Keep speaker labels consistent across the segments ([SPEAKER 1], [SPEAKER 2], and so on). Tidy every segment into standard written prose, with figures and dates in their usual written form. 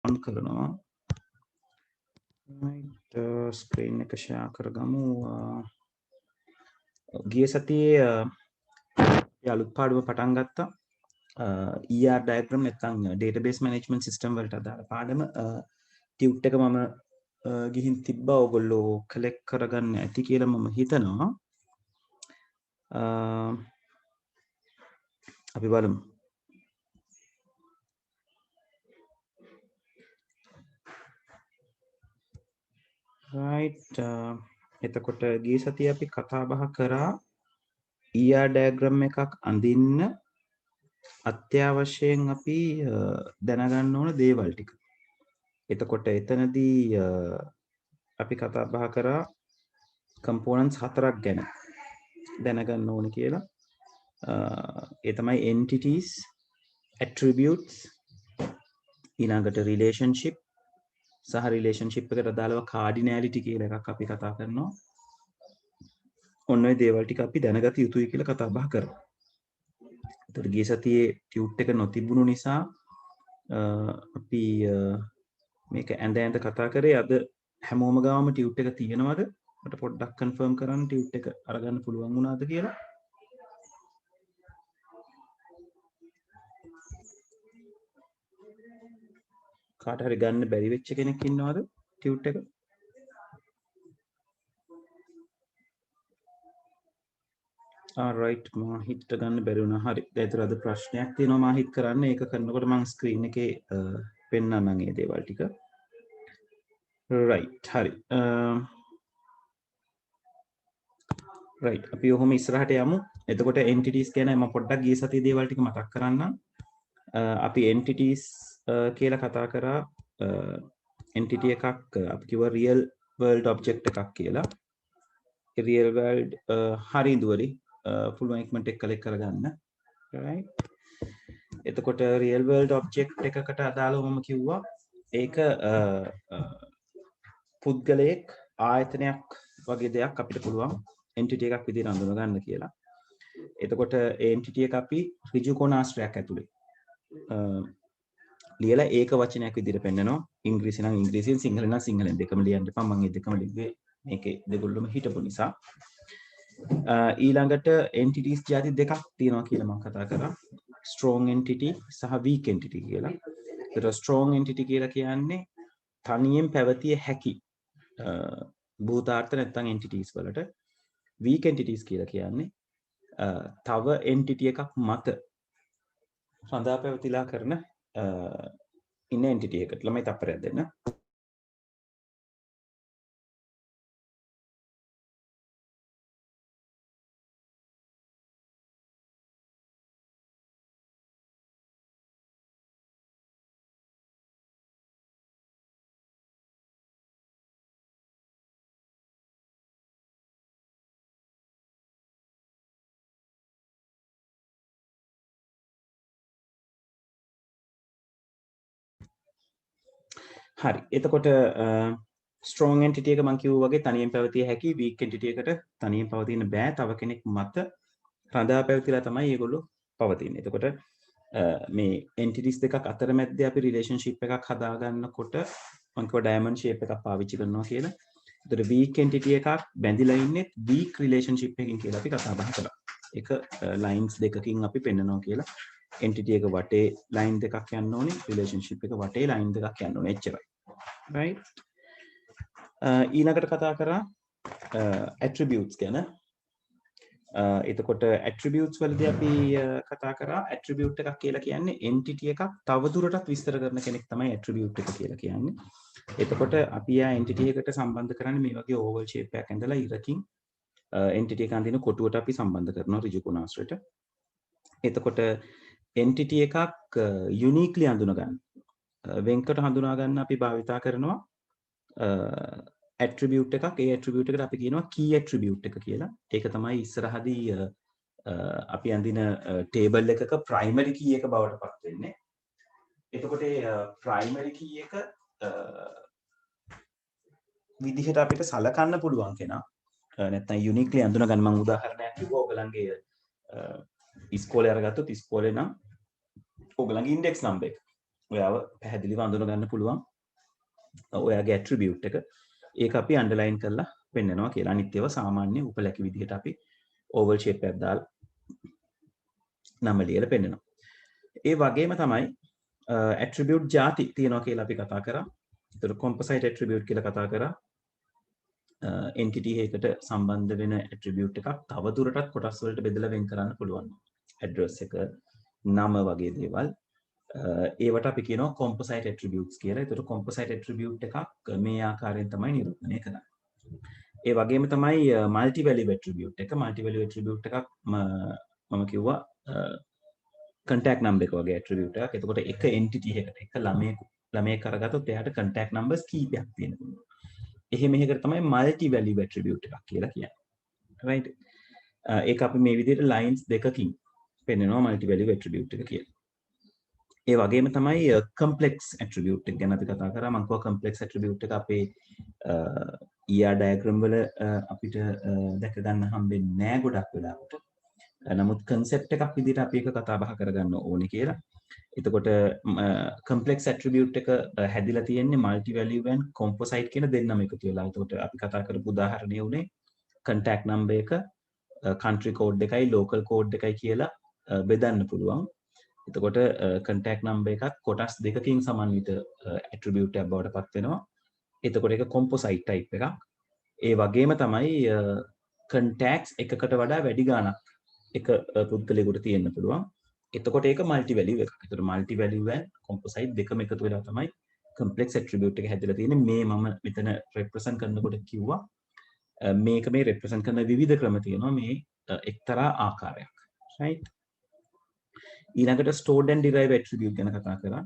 [SPEAKER 1] රන් කරනවා. right screen එක share කරගමු. ගිය සතියේ අලුත් පාඩුව පටන් ගත්තා. ER diagram නැත්නම් database management system වලට අදාළ පාඩම ටියුට් එක මම ගිහින් තිබ්බා. ඔයගොල්ලෝ කලෙක්ට් කරගන්න ඇති කියලා මම හිතනවා. අපි බලමු. right එතකොට ගිය සතියේ අපි කතා බහ කරා ER diagram එකක් අඳින්න අත්‍යවශ්‍යයෙන් අපි දැනගන්න ඕන දේවල් ටික. එතකොට එතනදී අපි කතා බහ කරා components 4ක් ගැන දැනගන්න ඕන කියලා. ඒ තමයි entities, attributes, ඊළඟට relationship සහ relationship එකට අදාළව cardinality කියලා එකක් අපි කතා කරනවා. ඔන්න ඔය දේවල් ටික අපි දැනගත යුතුයි කියලා කතා බහ කරා. ඒතර ගිය සතියේ ටියුට් එක නොතිබුණු නිසා අපි මේක ඇඳ කතා කරේ. අද හැමෝම ගාවම ටියුට් එක තියෙනවද? මට පොඩ්ඩක් කන්ෆර්ම් කරන්න ටියුට් එක අරගන්න පුළුවන් වුණාද කියලා. කාට හරි ගන්න බැරි වෙච්ච කෙනෙක් ඉන්නවද ටියුට් එක? right මම හිට ගන්න බැරි වුණා. හරි. ඒතර අද ප්‍රශ්නයක් තියෙනවා මම හිත කරන්න. ඒක කරනකොට මම ස්ක්‍රීන් එකේ පෙන්නන්නම් මේ දේවල් ටික. right හරි. right අපි ඔහොම ඉස්සරහට යමු. එතකොට entities ගැන මම පොඩ්ඩක් ගිය සතියේ දේවල් ටික මතක් කරන්නම්. අපි entities කියලා කතා කරා. entity එකක් අපි කිව්වා real world object එකක් කියලා. ඒ real world හරි දුවරි full document එක collect කරගන්න. right එතකොට real world object එකකට අදාළව මම කිව්වා ඒක පුද්ගලයෙක් ආයතනයක් වගේ දෙයක් අපිට පුළුවන් entity එකක් විදිහට අඳුන ගන්න කියලා. එතකොට ඒ entity එක අපි ඍජු කොණාශ්‍රයක් ඇතුලේ ලියලා ඒක වචනයක් විදිහට පෙන්නනවා. ඉංග්‍රීසි නම් ඉංග්‍රීසියෙන්, සිංහල නම් සිංහලෙන් දෙකම ලියන්න එපා. මම මේ දෙකම ලිව්වේ මේකේ දෙගොල්ලම හිටපු නිසා. ඊළඟට entities ಜಾති දෙකක් තියෙනවා කියලා මම කතා කරා. strong entity සහ weak entity කියලා. ඒතර strong entity කියලා කියන්නේ තනියෙන් පැවතිය හැකි භූතාර්ථ නැත්නම් entities වලට. weak entities කියලා කියන්නේ තව entity එකක් මත සඳහා පැවතිලා කරන ඉන්න entity එකට. ළමයි තප්පරයක් දෙන්න. හරි. එතකොට strong entity එක මම කිව්වා වගේ තනියෙන් පැවතිය හැකි. weak entity එකට තනියෙන් පවතින්න බෑ. තව කෙනෙක් මත රඳා පැවතිලා තමයි ඒගොල්ලෝ පවතින්නේ. එතකොට මේ entities දෙකක් අතරමැද්දේ අපි relationship එකක් හදාගන්නකොට මම කිව්වා diamond shape එකක් පාවිච්චි කරනවා කියලා. එතකොට weak entity එකක් බැඳිලා ඉන්නේ weak relationship එකකින් කියලා අපි කතා බහ කළා. ඒක lines දෙකකින් අපි පෙන්නනවා කියලා. entity එක වටේ line දෙකක් යන්න ඕනේ. relationship එක වටේ line දෙකක් යන්න ඕනේ. එච්චරයි. right ඊළඟට කතා කරා attributes ගැන. එතකොට attributes වලදී අපි කතා කරා attribute එකක් කියලා කියන්නේ entity එකක් තවදුරටත් විස්තර කරන කෙනෙක් තමයි attribute එක කියලා කියන්නේ. එතකොට අපි ආ entity එකට සම්බන්ධ කරන්නේ මේ වගේ oval shape එකක් ඇඳලා ඉරකින් entity එක අඳින කොටුවට අපි සම්බන්ධ කරනවා ඍජු කොණාශ්‍රයට. එතකොට entity එකක් uniquely අඳුන ගන්න වෙන්කොට හඳුනා ගන්න අපි භාවිතා කරනවා attribute එකක්. ඒ attribute එකට අපි කියනවා key attribute එක කියලා. ඒක තමයි ඉස්සරහදී අපි අඳින table එකක primary key එක බවට පත් වෙන්නේ. එතකොට primary key එක විදිහට අපිට සලකන්න පුළුවන් කෙනා නැත්නම් uniquely අඳුන ගන්න. මම උදාහරණයක් කිව්වා. ඔයගලන්ගේ ඉස්කෝලේ අරගත්තොත් ඉස්කෝලේ නම් ඔයගලන්ගේ index number එක ඔයාව පැහැදිලිව අඳුන ගන්න පුළුවන් ඔයාගේ ඇට්‍රිබියුට් එක. ඒක අපි අන්ඩර්ලයින් කරලා පෙන්නනවා කියලා. අනිත් ඒවා සාමාන්‍ය උපලැකි විදිහට අපි ඕවල් ෂේප් එකක් දාලා නම ලියලා පෙන්නනවා. ඒ වගේම තමයි ඇට්‍රිබියුට් ಜಾති තියෙනවා කියලා අපි කතා කරා. ඒතර කොම්පොසයිට් ඇට්‍රිබියුට් කියලා කතා කරා. entity එකකට සම්බන්ධ වෙන ඇට්‍රිබියුට් එකක් තව දුරටත් කොටස් වලට බෙදලා වෙන් කරන්න පුළුවන්. ඇඩ්‍රස් එක, නම වගේ දේවල්. ඒවට අපි කියනවා කොම්පොසයිට් ඇට්‍රිබියුට්ස් කියලා. ඒතර කොම්පොසයිට් ඇට්‍රිබියුට් එකක් මේ ආකාරයෙන් තමයි නිරූපණය කරන්නේ. ඒ වගේම තමයි මල්ටි වැලියු ඇට්‍රිබියුට් එක. මල්ටි වැලියු ඇට්‍රිබියුට් එකක් මම කිව්වා contact number එක වගේ ඇට්‍රිබියුට් එකක්. එතකොට එක entity එකකට එක ළමයෙක් කරගත්තොත් එයාට contact numbers කීපයක් තියෙනවා. එහෙම එකකට තමයි මල්ටි වැලියු ඇට්‍රිබියුට් එකක් කියලා කියන්නේ. right? ඒක අපි මේ විදිහට lines දෙකකින් පෙන්නනවා මල්ටි වැලියු ඇට්‍රිබියුට් එක කියලා. ඒ වගේම තමයි complex attribute එක ගැන අපි කතා කරා. මම කිව්වා complex attribute එක අපේ ER diagram වල අපිට දැක ගන්න හම්බෙන්නේ නැහැ ගොඩක් වෙලාවට. නමුත් concept එකක් විදිහට අපි ඒක කතා බහ කරගන්න ඕනේ කියලා. එතකොට complex attribute එක හැදිලා තියෙන්නේ multi value and composite කියන දෙන්නම එකතු වෙලා. එතකොට අපි කතා කරපු උදාහරණය උනේ contact number එක country code එකයි local code එකයි කියලා බෙදන්න පුළුවන්. එතකොට contact number එකක් කොටස් දෙකකින් සමන්විත attribute එකක් බවට පත් වෙනවා. එතකොට ඒක composite type එකක්. ඒ වගේම තමයි contacts එකකට වඩා වැඩි ගාණක් එක පුද්ගලයෙකුට තියෙන්න පුළුවන්. එතකොට ඒක multi value එකක්. එතකොට multi value and composite දෙකම එකතු වෙලා තමයි complex attribute එක හැදලා තියෙන්නේ. මේ මම මෙතන represent කරනකොට කිව්වා මේක මේ represent කරන විවිධ ක්‍රම තියෙනවා මේ එක්තරා ආකාරයක්. right? ඊළඟට stored and derived attribute ගැන කතා කරා.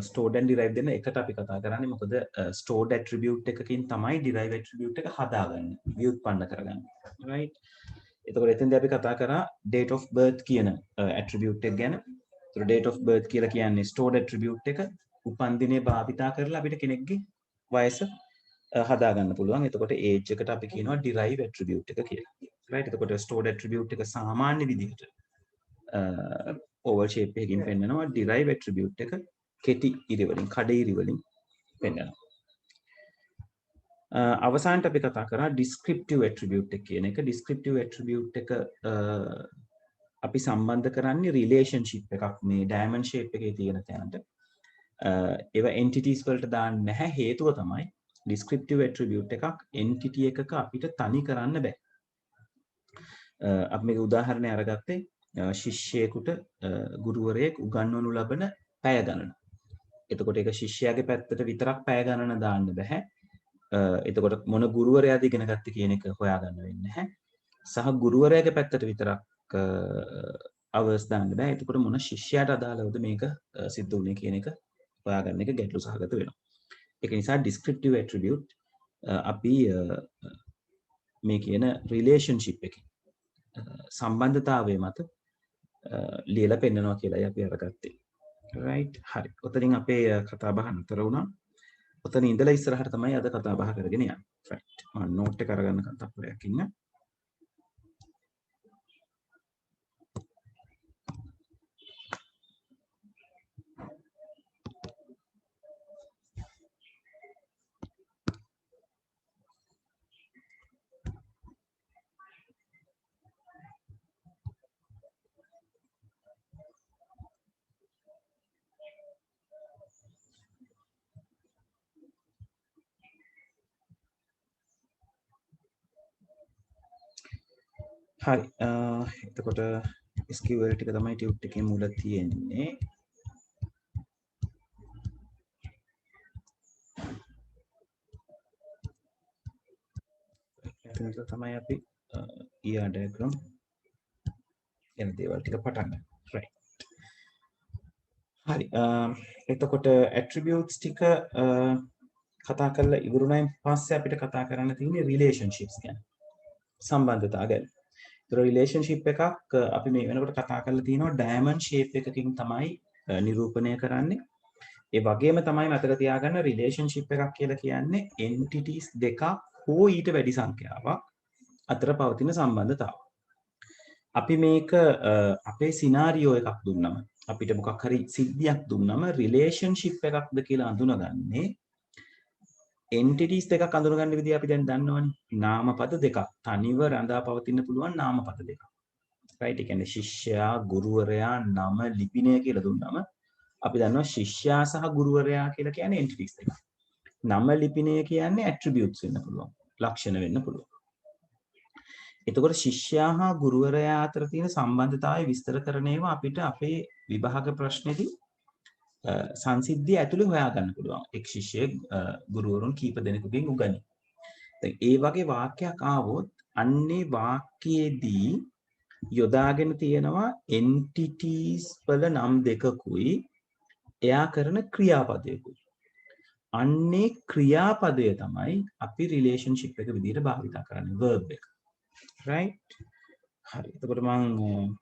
[SPEAKER 1] stored and derived දෙන එකට අපි කතා කරන්නේ මොකද stored attribute එකකින් තමයි derived attribute එක හදාගන්නේ, ව්‍යුත්පන්න කරගන්නේ. right? එතකොට එතෙන්දී අපි කතා කරා date of birth කියන attribute එක ගැන. ඒතර date of birth කියලා කියන්නේ stored attribute එක උපන් දිනේ භාවිතා කරලා අපිට කෙනෙක්ගේ වයස හදාගන්න පුළුවන්. එතකොට age එකට අපි කියනවා derived attribute එක කියලා. right? එතකොට stored attribute එක සාමාන්‍ය විදිහට oval shape එකකින් පෙන්නනවා. derived attribute එක කෙටි ඉරි වලින්, කඩ ඉරි වලින් පෙන්නනවා. අවසානට අපි කතා කරා descriptive attribute එක කියන එක. descriptive attribute එක අපි සම්බන්ධ කරන්නේ relationship එකක් මේ diamond shape එකේ තියෙන තැනට. ඒවා entities වලට දාන්න නැහැ. හේතුව තමයි descriptive attribute එකක් entity එකක අපිට තනි කරන්න බෑ. අපි මේක උදාහරණයක් අරගත්තේ ශිෂ්‍යයෙකුට ගුරුවරයෙක් උගන්වනු ලබන පැය ගණන. එතකොට ඒක ශිෂ්‍යයාගේ පැත්තට විතරක් පැය ගණන දාන්න බෑ. එතකොට මොන ගුරුවරයාද ඉගෙන ගත්තේ කියන එක හොයාගන්න වෙන්නේ නැහැ. සහ ගුරුවරයාගේ පැත්තට විතරක් hours දාන්න බෑ. එතකොට මොන ශිෂ්‍යයාට අදාළවද මේක සිද්ධ වුනේ කියන එක හොයාගන්න එක ගැටලු සහගත වෙනවා. ඒක නිසා descriptive attribute අපි මේ කියන relationship එකේ සම්බන්ධතාවය මත ලියලා පෙන්නනවා කියලායි අපි අරගත්තේ. right? හරි. ඔතනින් අපේ කතා බහ නතර වුණා. ඔතන ඉඳලා ඉස්සරහට තමයි අද කතා බහ කරගෙන යන්නේ. right. මම නෝට් එක අරගන්න තත්පරයක් ඉන්න. හරි. එතකොට SQL ටික තමයි ටියුට් එකේ මුල තියෙන්නේ. එතන තමයි අපි ER diagram එන දේවල් ටික පටන් ගන්න. right. හරි. එතකොට attributes ටික කතා කරලා ඉවරුණායින් පස්සේ අපිට කතා කරන්න තියෙන්නේ relationships ගැන. සම්බන්ධතා ගැන. relationship එකක් අපි මේ වෙනකොට කතා කරලා තියෙනවා diamond shape එකකින් තමයි නිරූපණය කරන්නේ. ඒ වගේම තමයි මතක තියාගන්න relationship එකක් කියලා කියන්නේ entities දෙකක් හෝ ඊට වැඩි සංඛ්‍යාවක් අතර පවතින සම්බන්ධතාව. අපි මේක අපේ සිනාරියෝ එකක් දුන්නම අපිට මොකක් හරි සිද්ධියක් දුන්නම රිලේෂන්ෂිප් එකක්ද කියලා අඳුනගන්නේ එන්ටිටිස් දෙකක් අඳුනගන්න විදිහ අපි දැන් දන්නවනේ. නාමපද දෙකක්. තනිව රඳා පවතින්න පුළුවන් නාමපද දෙකක්. රයිට්. ඒ කියන්නේ ශිෂ්‍යයා, ගුරුවරයා, නම, ලිපිනය කියලා දුන්නම අපි දන්නවා ශිෂ්‍යයා සහ ගුරුවරයා කියලා කියන්නේ එන්ටිටිස් දෙකක්. නම ලිපිනය කියන්නේ ඇට්‍රිබියුට්ස් වෙන්න පුළුවන්. ලක්ෂණ වෙන්න පුළුවන්. එතකොට ශිෂ්‍යයා හා ගුරුවරයා අතර තියෙන සම්බන්ධතාවය විස්තර කරන ඒවා අපිට අපේ විභාග ප්‍රශ්නේදී සංසිද්ධිය ඇතුලේ හොයාගන්න පුළුවන්. එක් ශිෂ්‍යයෙක් ගුරුවරුන් කීප දෙනෙකුගෙන් උගනි. දැන් ඒ වගේ වාක්‍යයක් ආවොත් අන්නේ වාක්‍යයේදී යොදාගෙන තියෙනවා entities වල නම් දෙකකුයි එයා කරන ක්‍රියාපදයකුයි. අන්නේ ක්‍රියාපදය තමයි අපි රිලේෂන්ෂිප් එක විදිහට භාවිත කරන්නේ verb එක. right? හරි. එතකොට මම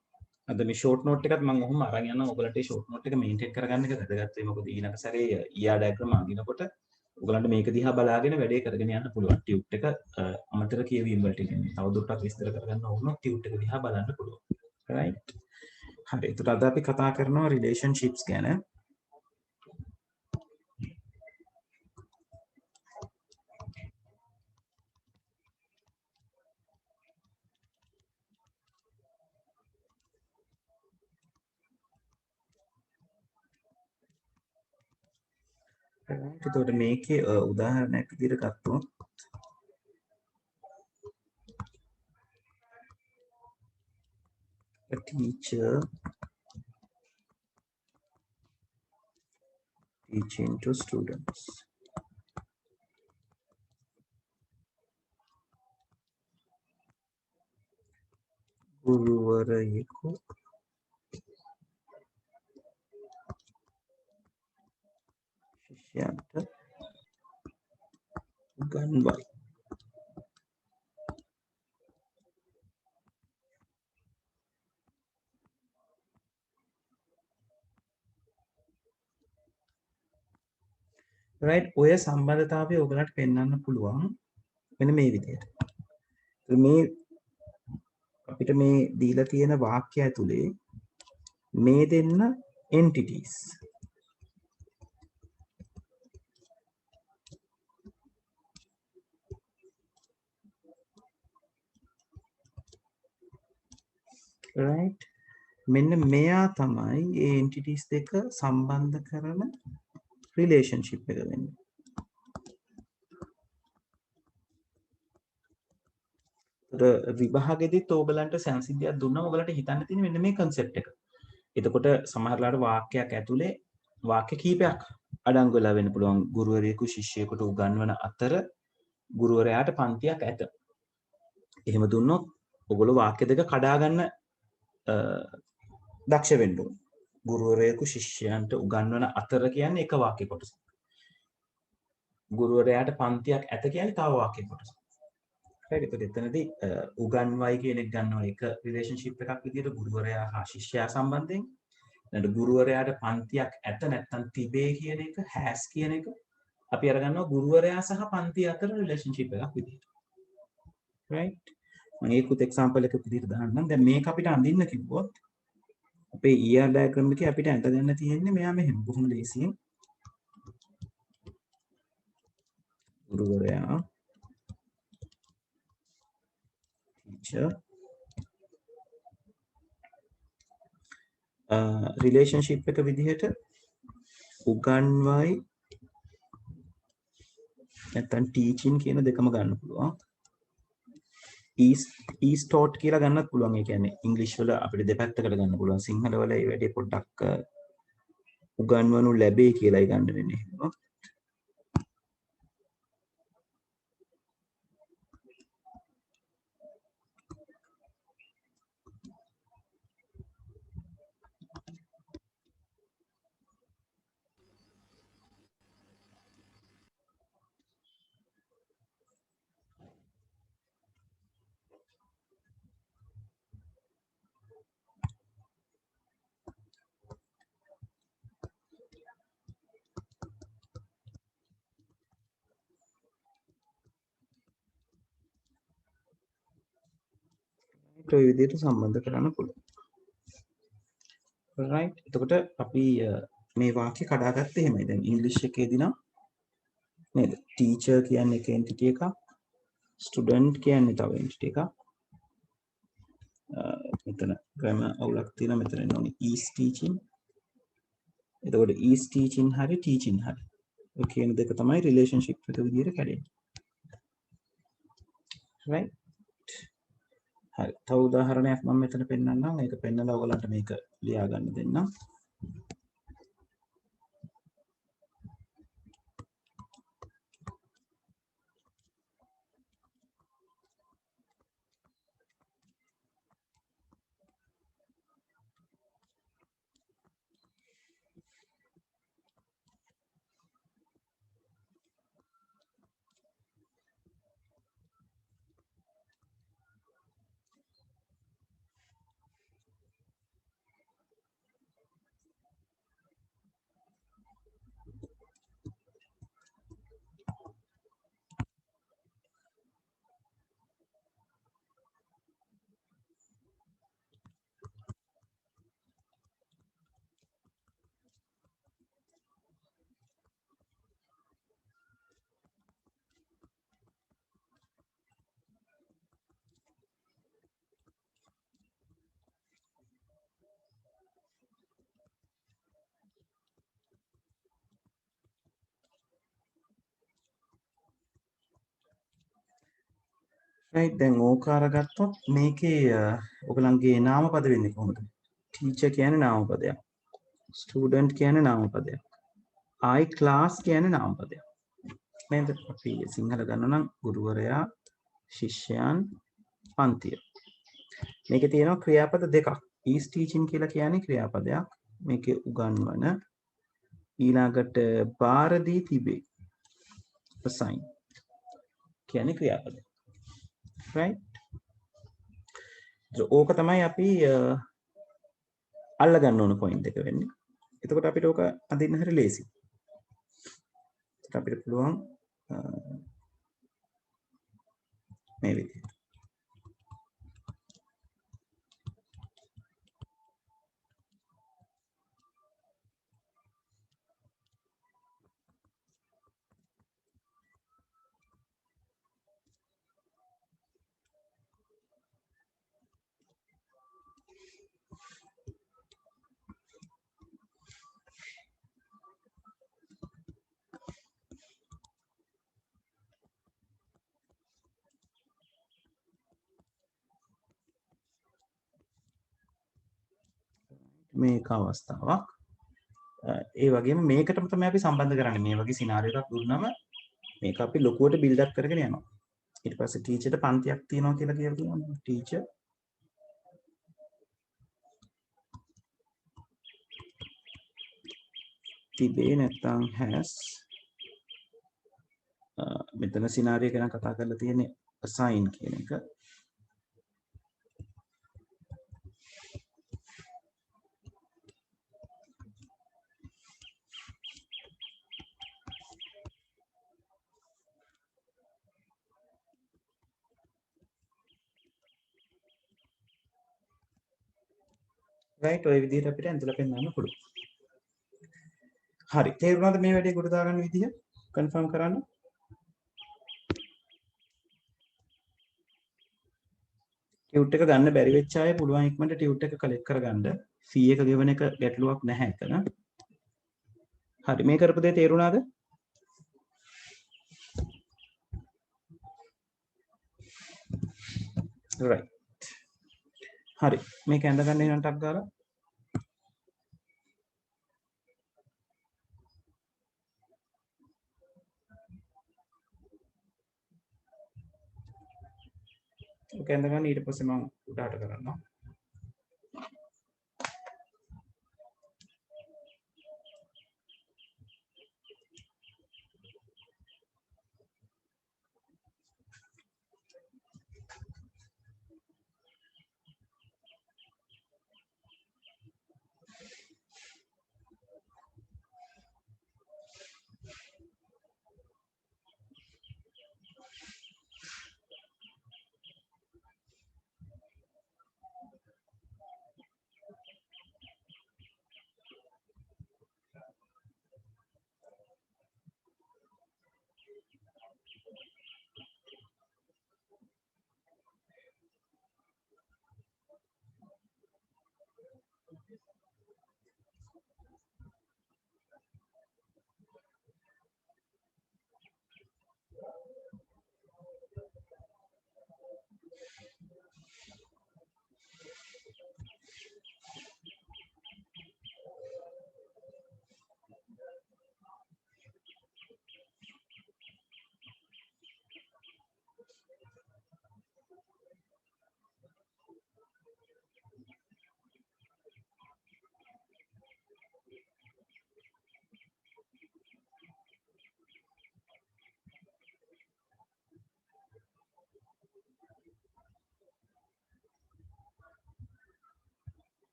[SPEAKER 1] අද මේ ෂෝට් නෝට් එකත් මම ඔහොම අරන් යනවා. ඔයගලන්ට මේ ෂෝට් නෝට් එක මේන්ටේන් කරගන්න එක වැදගත් වෙයි. මොකද ඊළඟ සැරේ ER ඩයග්‍රෑම් අඳිනකොට ඔයගලන්ට මේක දිහා බලාගෙන වැඩේ කරගෙන යන්න පුළුවන්. ටියුට් එක අමතර කියවීම වලට කියන්නේ. තවදුරටත් විස්තර කරගන්න ඕන නම් ටියුට් එක දිහා බලන්න පුළුවන්. right? හරි. එතකොට අද අපි කතා කරනවා රිලේෂන්ෂිප්ස් ගැන. එතකොට මේකේ උදාහරණයක් විදිහට ගත්තොත් a teacher teaching to students. ගුරුවරයෙකු ශිෂ්‍යයන්ට උගන්වයි. right? ඔය සම්බන්ධතාවය ඔයගලට පෙන්වන්න පුළුවන් මෙන්න මේ විදිහට. මේ අපිට මේ දීලා තියෙන වාක්‍ය ඇතුලේ මේ දෙන්න entities. right? මෙන්න මෙයා තමයි මේ entities දෙක සම්බන්ධ කරන relationship එක වෙන්නේ. විභාගෙදිත් ඕගලන්ට සංසිද්ධියක් දුන්නම ඔයගලන්ට හිතන්න තියෙන්නේ මෙන්න මේ concept එක. එතකොට සමහරලාට වාක්‍යයක් ඇතුලේ වාක්‍ය කීපයක් අඩංගු වෙලා වෙන්න පුළුවන්. ගුරුවරයෙකු ශිෂ්‍යයෙකුට උගන්වන අතර ගුරුවරයාට පන්තියක් ඇත. එහෙම දුන්නොත් ඔයගොල්ලෝ වාක්‍ය දෙක කඩා ගන්න දක්ෂ වෙන්න ඕනේ. ගුරුවරයෙකු ශිෂ්‍යයන්ට උගන්වන අතර කියන්නේ එක වාක්‍ය කොටසක්. ගුරුවරයාට පන්තියක් ඇත කියන්නේ තව වාක්‍ය කොටසක්. හරි. එතකොට එතනදී උගන්වයි කියන එක ගන්නවා එක රිලේෂන්ෂිප් එකක් විදිහට ගුරුවරයා හා ශිෂ්‍යයා සම්බන්ධයෙන්. ඊට ගුරුවරයාට පන්තියක් ඇත නැත්නම් තිබේ කියන එක has කියන එක අපි අරගන්නවා ගුරුවරයා සහ පන්තිය අතර රිලේෂන්ෂිප් එකක් විදිහට. right? මම ඒකුත් එක්සැම්පල් එකක් විදිහට දාන්නම්. දැන් මේක අපිට අඳින්න කිව්වොත් අපේ ER ඩයග්‍රෑම් එකේ අපිට අඳ ගන්න තියෙන්නේ මෙයා මෙහෙම බොහොම ලේසියෙන්. ගුරුවරයා teacher රිලේෂන්ෂිප් එක විදිහට උගන්වයි නැත්නම් teaching කියන දෙකම ගන්න පුළුවන්. is taught කියලා ගන්නත් පුළුවන්. ඒ කියන්නේ ඉංග්‍රීසි වල අපිට දෙපැත්තකට ගන්න පුළුවන්. සිංහල වල ඒ වැඩේ පොඩ්ඩක් උගන්වනු ලැබේ කියලායි ගන්න වෙන්නේ. ඔය විදිහට සම්බන්ධ කරන්න පුළුවන්. right එතකොට අපි මේ වාක්‍ය කඩාගත්තේ එහෙමයි දැන් ඉංග්‍රීසි එකේදී නම් නේද ටීචර් කියන්නේ එක එන්ටිටි එකක් ස්ටුඩන්ට් කියන්නේ තව එන්ටිටි එකක් මෙතන grammar අවුලක් තියෙනවා මෙතන එන්න ඕනේ is teaching එතකොට is teaching හරි teaching හරි ඔය කියන දෙක තමයි relationship එක විදිහට කැඩෙන්නේ right හරි තව උදාහරණයක් මම මෙතන පෙන්නන්නම් ඒක පෙන්නලා ඔයගලන්ට මේක ලියා ගන්න දෙන්නම් right දැන් ඕකාර ගත්තොත් මේකේ ඔයගලන්ගේ නාමපද වෙන්නේ කොහොමද ටීචර් කියන්නේ නාමපදයක් ස්ටුඩන්ට් කියන්නේ නාමපදයක් I class කියන්නේ නාමපදයක් නේද අපි සිංහල ගන්න නම් ගුරුවරයා ශිෂ්‍යයන් පන්තිය මේකේ තියෙනවා ක්‍රියාපද දෙකක් is teaching කියලා කියන්නේ ක්‍රියාපදයක් මේකේ උගන්වන ඊළඟට බාර දී තිබේ assign කියන්නේ ක්‍රියාපදයක් right ඕක තමයි අපි අල්ල ගන්න ඕන පොයින්ට් එක වෙන්නේ එතකොට අපිට ඕක අදින්න හරි ලේසි අපිට පුළුවන් මේ විදිහට මේක අවස්ථාවක් ඒ වගේම මේකටම තමයි අපි සම්බන්ධ කරන්නේ මේ වගේ සිනාරියෝ එකක් දුන්නම මේක අපි ලොකුවට බිල්ඩ් අප් කරගෙන යනවා ඊට පස්සේ ටීචර්ට පන්තියක් තියෙනවා කියලා කියනවා ටීචර් තිබේ නැත්නම් has මෙතන සිනාරියෝ ගැන කතා කරලා තියෙන්නේ assign කියන එක right ඔය විදිහට අපිට ඇඳලා පෙන්නන්න පුළුවන් හරි තේරුණාද මේ වැඩේ ගොඩ දාගන්න විදිහ කන්ෆර්ම් කරන්න ටියුට් එක ගන්න බැරි වෙච්ච අය පුළුවන් ඉක්මනට ටියුට් එක කලෙක්ට් කරගන්න ෆී එක ගෙවන එක ගැටලුවක් නැහැ එතන හරි මේ කරපු දේ තේරුණාද right හරි මේක ඇඳ ගන්න එනන් ටක් ගාලා ඕක ඇඳ ගන්න ඊට පස්සේ මම උඩට කරනවා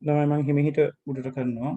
[SPEAKER 1] ළමයි මං හිමිහිට උඩට කරනවා.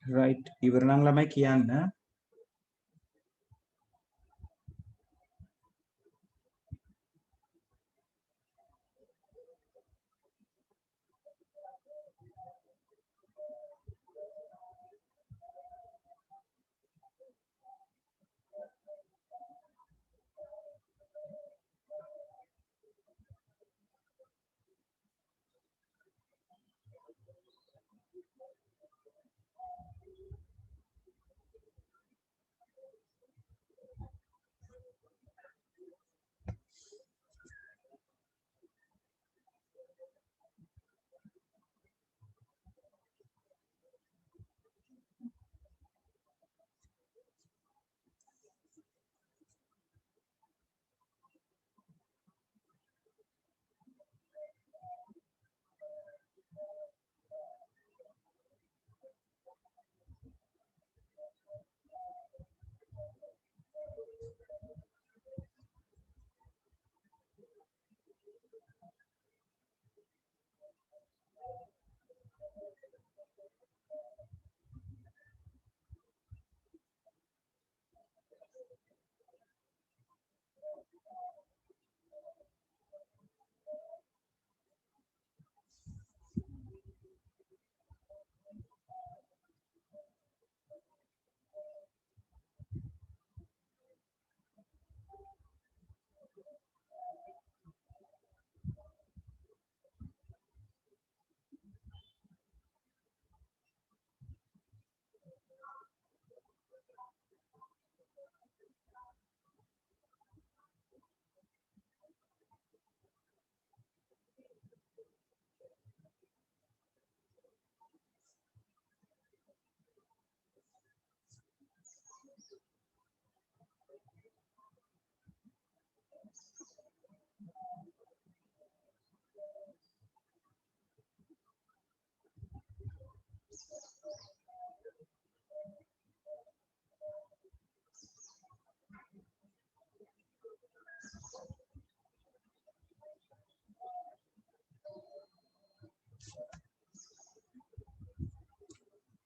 [SPEAKER 1] right ඉවර නම් ළමයි කියන්න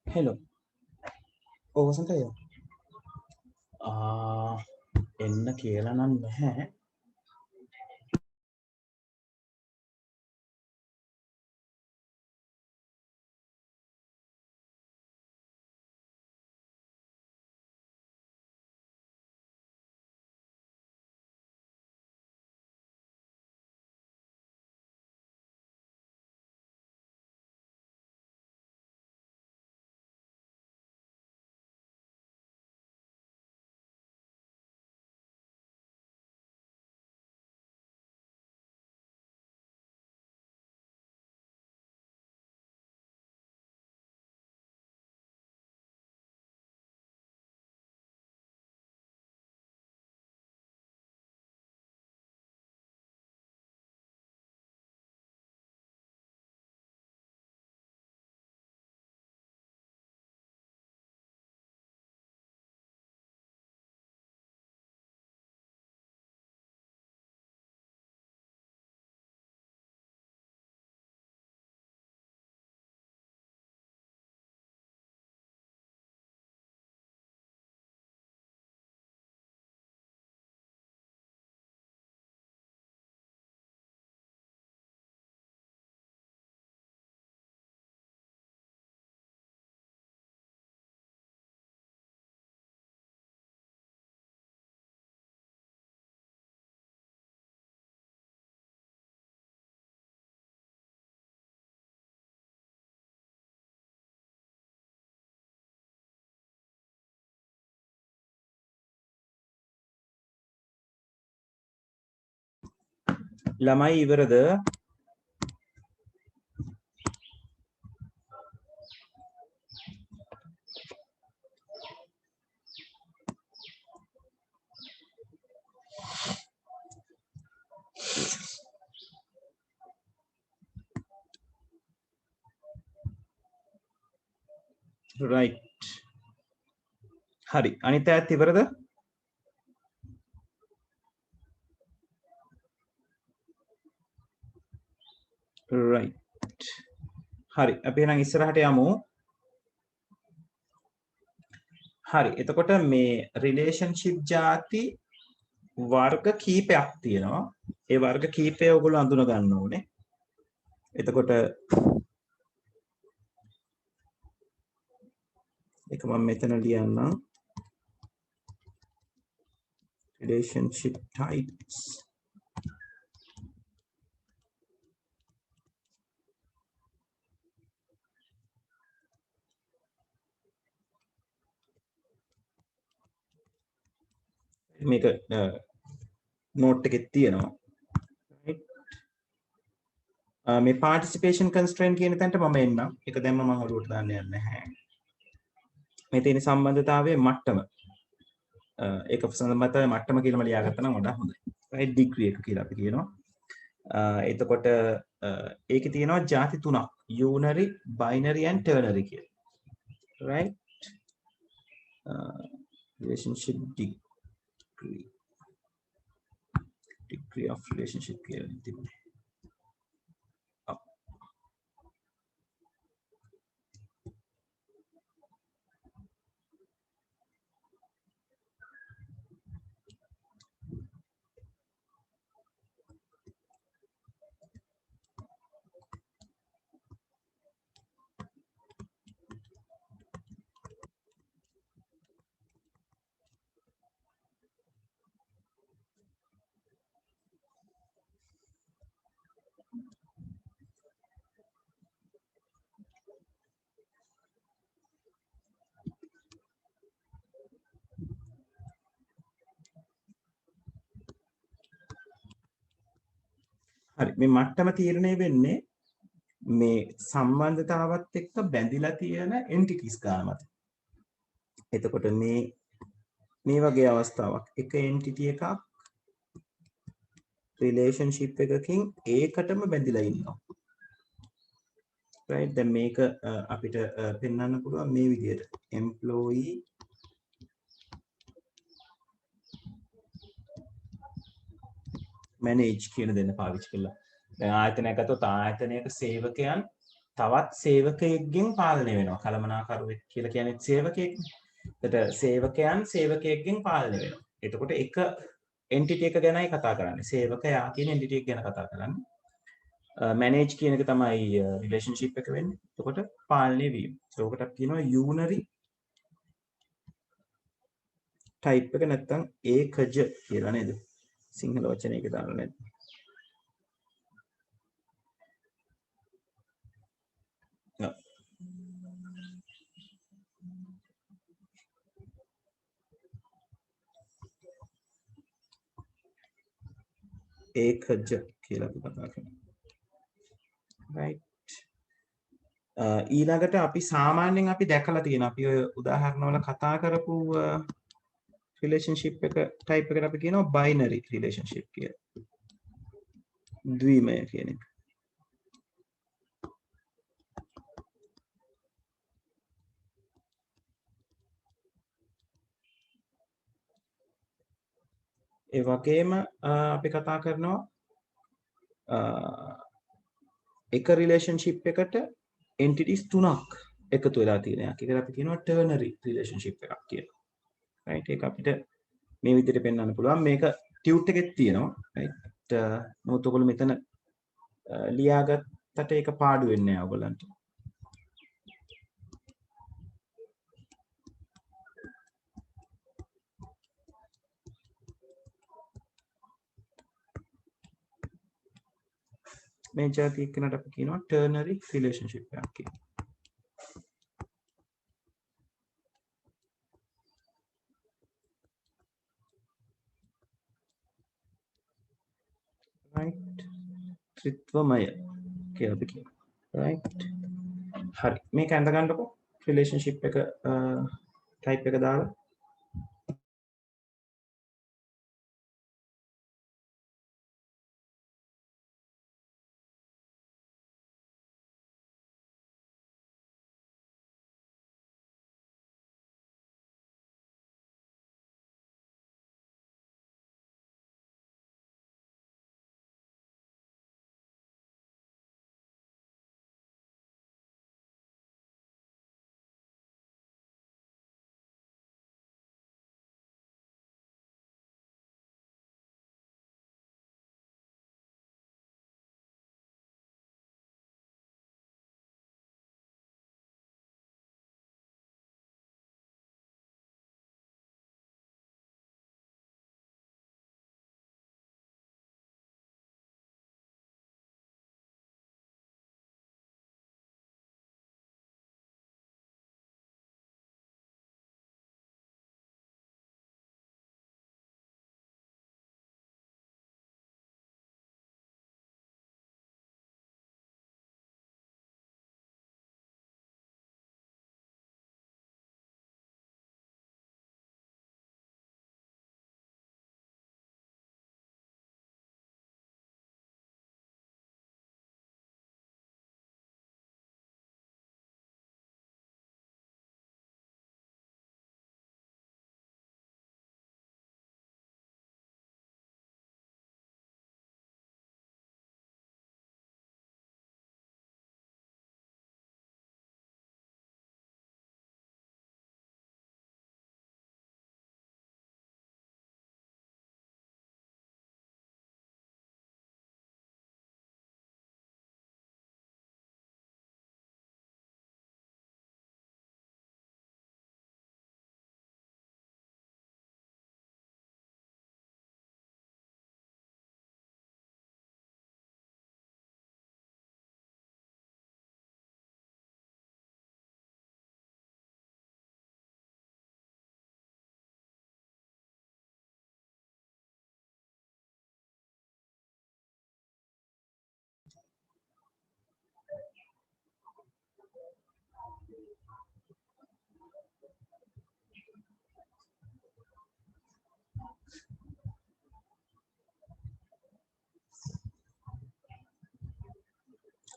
[SPEAKER 1] hello ඔව් වසන්ත අයියා එන්න කියලා නම් නැහැ ළමයි ඉවරද right හරි අනිත් අයත් ඉවරද right හරි අපි එහෙනම් ඉස්සරහට යමු හරි. එතකොට මේ රිලේෂන්ෂිප් ಜಾති වර්ග කීපයක් තියෙනවා. ඒ වර්ග කීපය ඔයගොල්ලෝ අඳුන ගන්න ඕනේ. එතකොට ඒක මම මෙතන ලියන්නම්. relationship types. මේක නෝට් එකේ තියෙනවා. මේ participation constraint කියන තැනට මම එන්නම්. ඒක දැම්ම මම ඔලුවට දාන්න යන්නේ නැහැ. මේ තියෙන සම්බන්ධතාවයේ මට්ටම. ඒක සම්බන්ධ මට්ටම කියලාම ලියාගත්තා නම් වඩා හොඳයි. right degree එක කියලා අපි කියනවා. එතකොට ඒකේ තියෙනවා ಜಾති තුනක්. unary, binary and ternary කියලා. right relationship degree of relationship කියලා තිබුණේ. හරි මේ මට්ටම තීරණය වෙන්නේ මේ සම්බන්ධතාවත් එක්ක බැඳිලා තියෙන entities ගන්න මත. එතකොට මේ වගේ අවස්ථාවක් එක entity එකක් relationship එකකින් ඒකටම බැඳිලා ඉන්නවා. right දැන් මේක අපිට පෙන්වන්න පුළුවන් මේ විදිහට employee manage කියන දෙන්න පාවිච්චි කළා. දැන් ආයතනයක් ගත්තොත් ආයතනයක සේවකයන් තවත් සේවකයෙක්ගෙන් පාලනය වෙනවා. කළමනාකරුවෙක් කියලා කියන්නේ සේවකයෙක්. එතකොට සේවකයන් සේවකයෙක්ගෙන් පාලනය වෙනවා. එතකොට එක entity එක ගැනයි කතා කරන්නේ. සේවකයා කියන entity එක ගැන කතා කරන්නේ. manage කියන එක තමයි relationship එක වෙන්නේ. එතකොට පාලනය වීම. ඒකට අපි කියනවා unary type එක නැත්තම් ඒකජ කියලා නේද? සිංහල වචනයක දාන්න නැද්ද? ඒකජ කියලා අපි කතා කරනවා. right ඊළඟට අපි සාමාන්‍යයෙන් අපි දැකලා තියෙන අපි ඔය උදාහරණවල කතා කරපු relationship එක type එකට අපි කියනවා binary relationship කියලා. ද්විමය කියන එක. ඒ වගේම අපි කතා කරනවා එක relationship එකට entities තුනක් එකතු වෙලා තියෙන එකක්. ඒකට අපි කියනවා ternary relationship එකක් කියලා. right ඒක අපිට මේ විදිහට පෙන්වන්න පුළුවන්. මේක tut එකෙත් තියෙනවා. right නමුත් ඔයගොල්ලෝ මෙතන ලියාගත්තට ඒක පාඩු වෙන්නේ නැහැ ඔයගොල්ලන්ට. මේ જાති එක්කනට අපි කියනවා ternary relationship එකක් කියලා. right ත්‍රිත්වමය කියලා අපි කියනවා. right හරි මේක අඳ ගන්නකො relationship එක type එක දාලා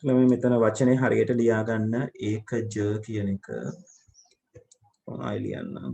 [SPEAKER 1] ළමයි මෙතන වචනේ හරියට ලියා ගන්න ඒකජ කියන එක ආයෙ ලියන්න.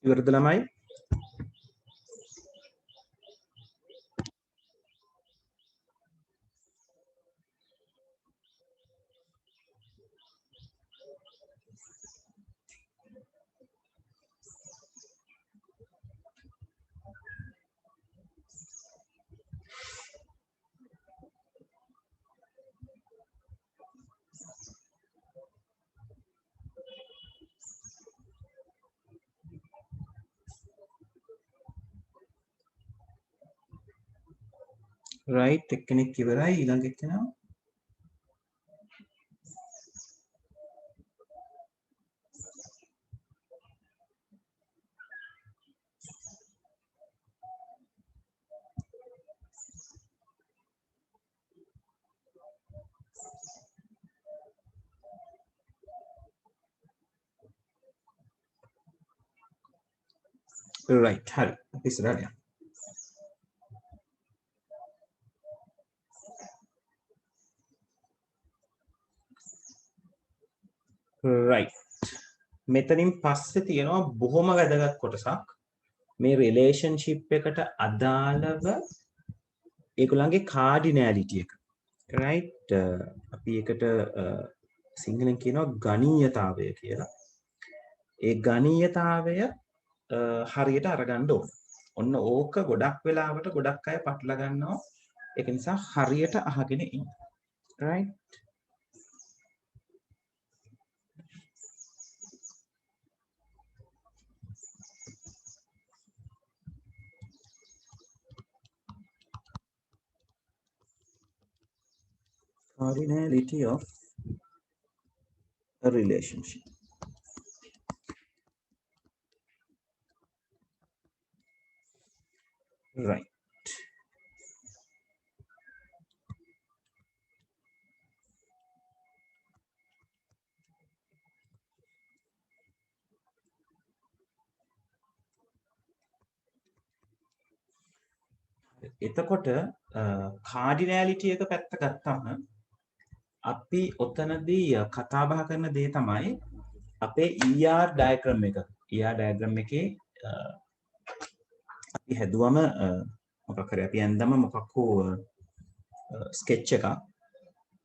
[SPEAKER 1] ඉවරද ළමයි? right එක්කෙනෙක් ඉවරයි ඊළඟ එක්කෙනා right හරි අපි ඉස්සරහට යමු. right මෙතනින් පස්සේ තියෙනවා බොහොම වැදගත් කොටසක් මේ රිලේෂන්ෂිප් එකට අදාළව ඒගොල්ලන්ගේ කාඩිනැලිටි එක right අපි ඒකට සිංහලෙන් කියනවා ගණීයතාවය කියලා. ඒ ගණීයතාවය හරියට අරගන්න ඕන. ඔන්න ඕක ගොඩක් වෙලාවට ගොඩක් අය පටල ගන්නවා. ඒක නිසා හරියට අහගෙන ඉන්න. right cardinality of a relationship. right එතකොට කාඩිනැලිටි එක පැත්ත ගත්තාම අපි ඔතනදී කතා බහ කරන දේ තමයි අපේ ER ඩයග්‍රෑම් එක. ER ඩයග්‍රෑම් එකේ අපි හැදුවම මොකක් හරි අපි ඇන්දම මොකක් හෝ ස්කෙච් එකක්.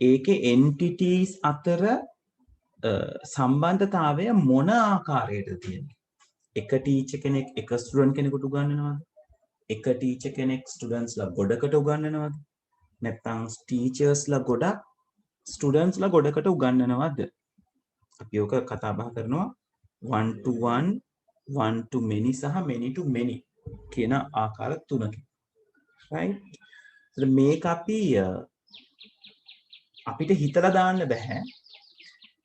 [SPEAKER 1] ඒකේ entities අතර සම්බන්ධතාවය මොන ආකාරයකටද තියෙන්නේ? එක ටීචර් කෙනෙක් එක ස්ටුඩන්ට් කෙනෙකුට උගන්වනවද? එක ටීචර් කෙනෙක් ස්ටුඩන්ට්ස්ලා ගොඩකට උගන්වනවද? නැත්නම් ටීචර්ස්ලා ගොඩක් ස්ටුඩන්ට්ස්ලා ගොඩකට උගන්වනවද? අපි ඔක කතා බහ කරනවා one to one, one to many සහ many to many කියන ආකාර තුනකින්. right? මේක අපිට හිතලා දාන්න බෑ.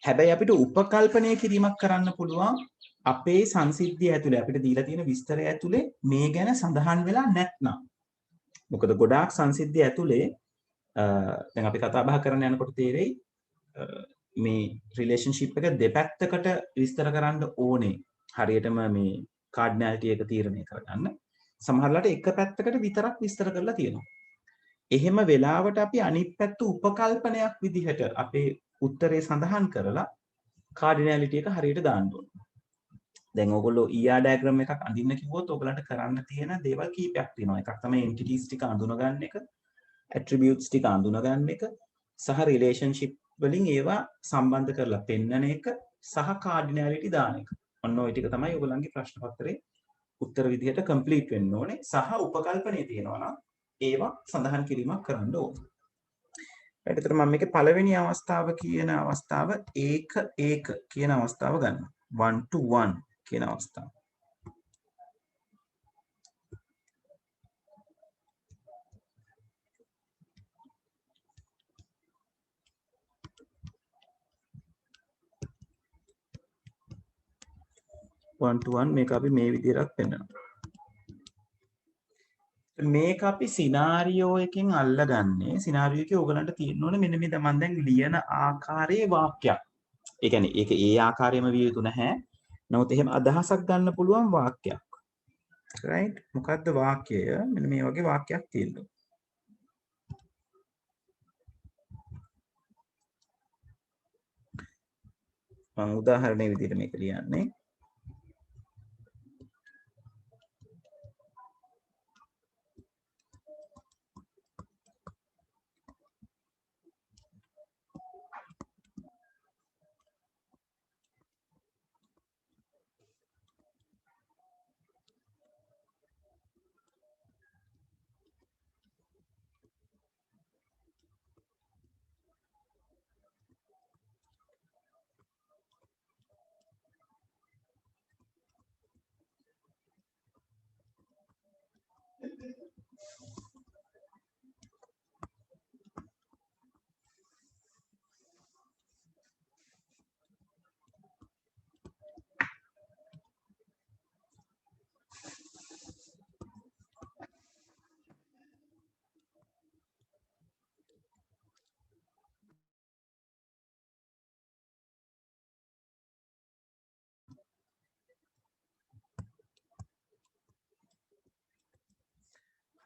[SPEAKER 1] හැබැයි අපිට උපකල්පනය කිරීමක් කරන්න පුළුවන් අපේ සංසිද්ධිය ඇතුලේ අපිට දීලා තියෙන විස්තරය ඇතුලේ මේ ගැන සඳහන් වෙලා නැත්නම්. මොකද ගොඩාක් සංසිද්ධිය ඇතුලේ දැන් අපි කතා බහ කරන්න යනකොට තේරෙයි මේ රිලේෂන්ෂිප් එක දෙපැත්තකට විස්තර කරන්න ඕනේ. හරියටම මේ කාඩිනැලිටි එක තීරණය කරගන්න. සමහරවිට එක පැත්තකට විතරක් විස්තර කරලා තියෙනවා. එහෙම වෙලාවට අපි අනිත් පැත්ත උපකල්පනයක් විදිහට අපේ උත්තරේ සඳහන් කරලා කාඩිනැලිටි එක හරියට දාන්න ඕනේ. දැන් ඕගොල්ලෝ ER diagram එකක් අඳින්න කිව්වොත් ඕගලන්ට කරන්න තියෙන දේවල් කීපයක් තියෙනවා. එකක් තමයි entities ටික අඳුනගන්න එක, attributes ටික අඳුනගන්න එක, සහ relationship වලින් ඒවා සම්බන්ධ කරලා පෙන්නන එක, සහ cardinality දාන එක. ඔන්න ඔය ටික තමයි ඔයගලන්ගේ ප්‍රශ්න පත්‍රයේ උත්තර විදිහට complete වෙන්න ඕනේ. සහ උපකල්පනයේ තියෙනවා නම් ඒවා සඳහන් කිරීමක් කරන්න ඕනේ. එතකොට මම මේකේ පළවෙනි අවස්ථාව කියන අවස්ථාව ඒක කියන අවස්ථාව ගන්නවා. 1 to 1 කියන අවස්ථාව. one to one මේක අපි මේ විදිහට පෙන්නනවා. මේක අපි සිනාරියෝ එකෙන් අල්ලගන්නේ. සිනාරියෝ එකේ ඔයගලන්ට තියෙන්න ඕනේ මෙන්න මේ මම දැන් ලියන ආකාරයේ වාක්‍යයක්. ඒ කියන්නේ ඒක ඒ ආකාරයෙන්ම විය යුතු නැහැ. නමුත් එහෙම අදහසක් ගන්න පුළුවන් වාක්‍යයක්. right? මොකද්ද වාක්‍යය? මෙන්න මේ වගේ වාක්‍යයක් තියෙනවා. මම උදාහරණයක් විදිහට මේක ලියන්නේ.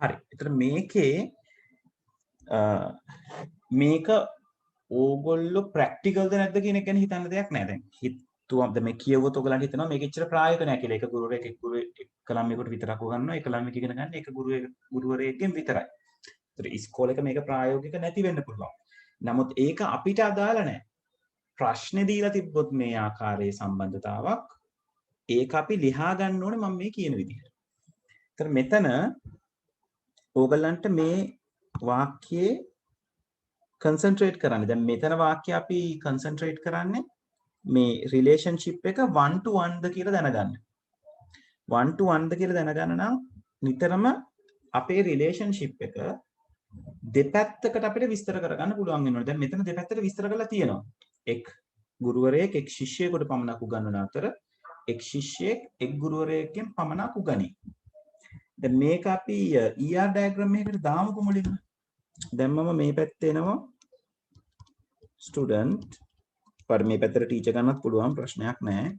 [SPEAKER 1] හරි. එතන මේකේ මේක ඕගොල්ලෝ ප්‍රැක්ටිකල්ද නැද්ද කියන එක ගැන හිතන්න දෙයක් නැහැ. දැන් හිතුවද මේ කියවුවොත් ඔයගලන්ට හිතනවා මේක එච්චර ප්‍රායෝගික නැහැ කියලා. එක ගුරුවරයෙක් එක ළමයෙකුට විතරක් උගන්වනවා. එක ළමයෙක් ඉගෙන ගන්න එක ගුරුවරයෙක්ගෙන් විතරයි. ඒතර ඉස්කෝලේ එක මේක ප්‍රායෝගික නැති වෙන්න පුළුවන්. නමුත් ඒක අපිට අදාළ නැහැ. ප්‍රශ්නේ දීලා තිබ්බොත් මේ ආකාරයේ සම්බන්ධතාවක් ඒක අපි ලියා ගන්න ඕනේ මම මේ කියන විදිහට. ඒතර මෙතන ඕගලන්ට මේ වාක්‍යයේ concentrate කරන්න. දැන් මෙතන වාක්‍ය අපි concentrate කරන්නේ මේ relationship එක 1 to 1 ද කියලා දැනගන්න. 1 to 1 ද කියලා දැනගන්න නම් නිතරම අපේ relationship එක දෙපැත්තකට අපිට විස්තර කරගන්න පුළුවන් වෙනවා. දැන් මෙතන දෙපැත්තට විස්තර කරලා තියෙනවා. එක් ගුරුවරයෙක් එක් ශිෂ්‍යයෙකුට පමණක් උගන්වන අතර එක් ශිෂ්‍යයෙක් එක් ගුරුවරයෙක්ගෙන් පමණක් උගනී. දැන් මේක අපි ER diagram එකකට දාමුකෝ මුලින්ම. දැන් මම මේ පැත්තේ එනවා ස්ටුඩන්ට්. පරි මේ පැත්තට ටීචර් ගන්නත් පුළුවන් ප්‍රශ්නයක් නැහැ.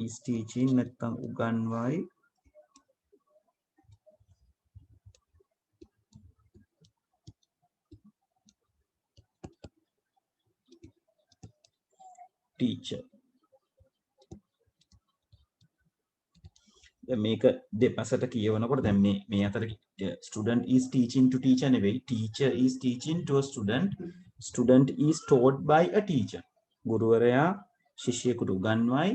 [SPEAKER 1] is teaching නැත්නම් උගන්වයි. teacher. දැන් මේක දෙපසට කියවනකොට දැන් මේ අතර student is teaching to teacher නෙවෙයි, teacher is teaching to a student, student is taught by a teacher. ගුරුවරයා ශිෂ්‍යයෙකුට උගන්වයි,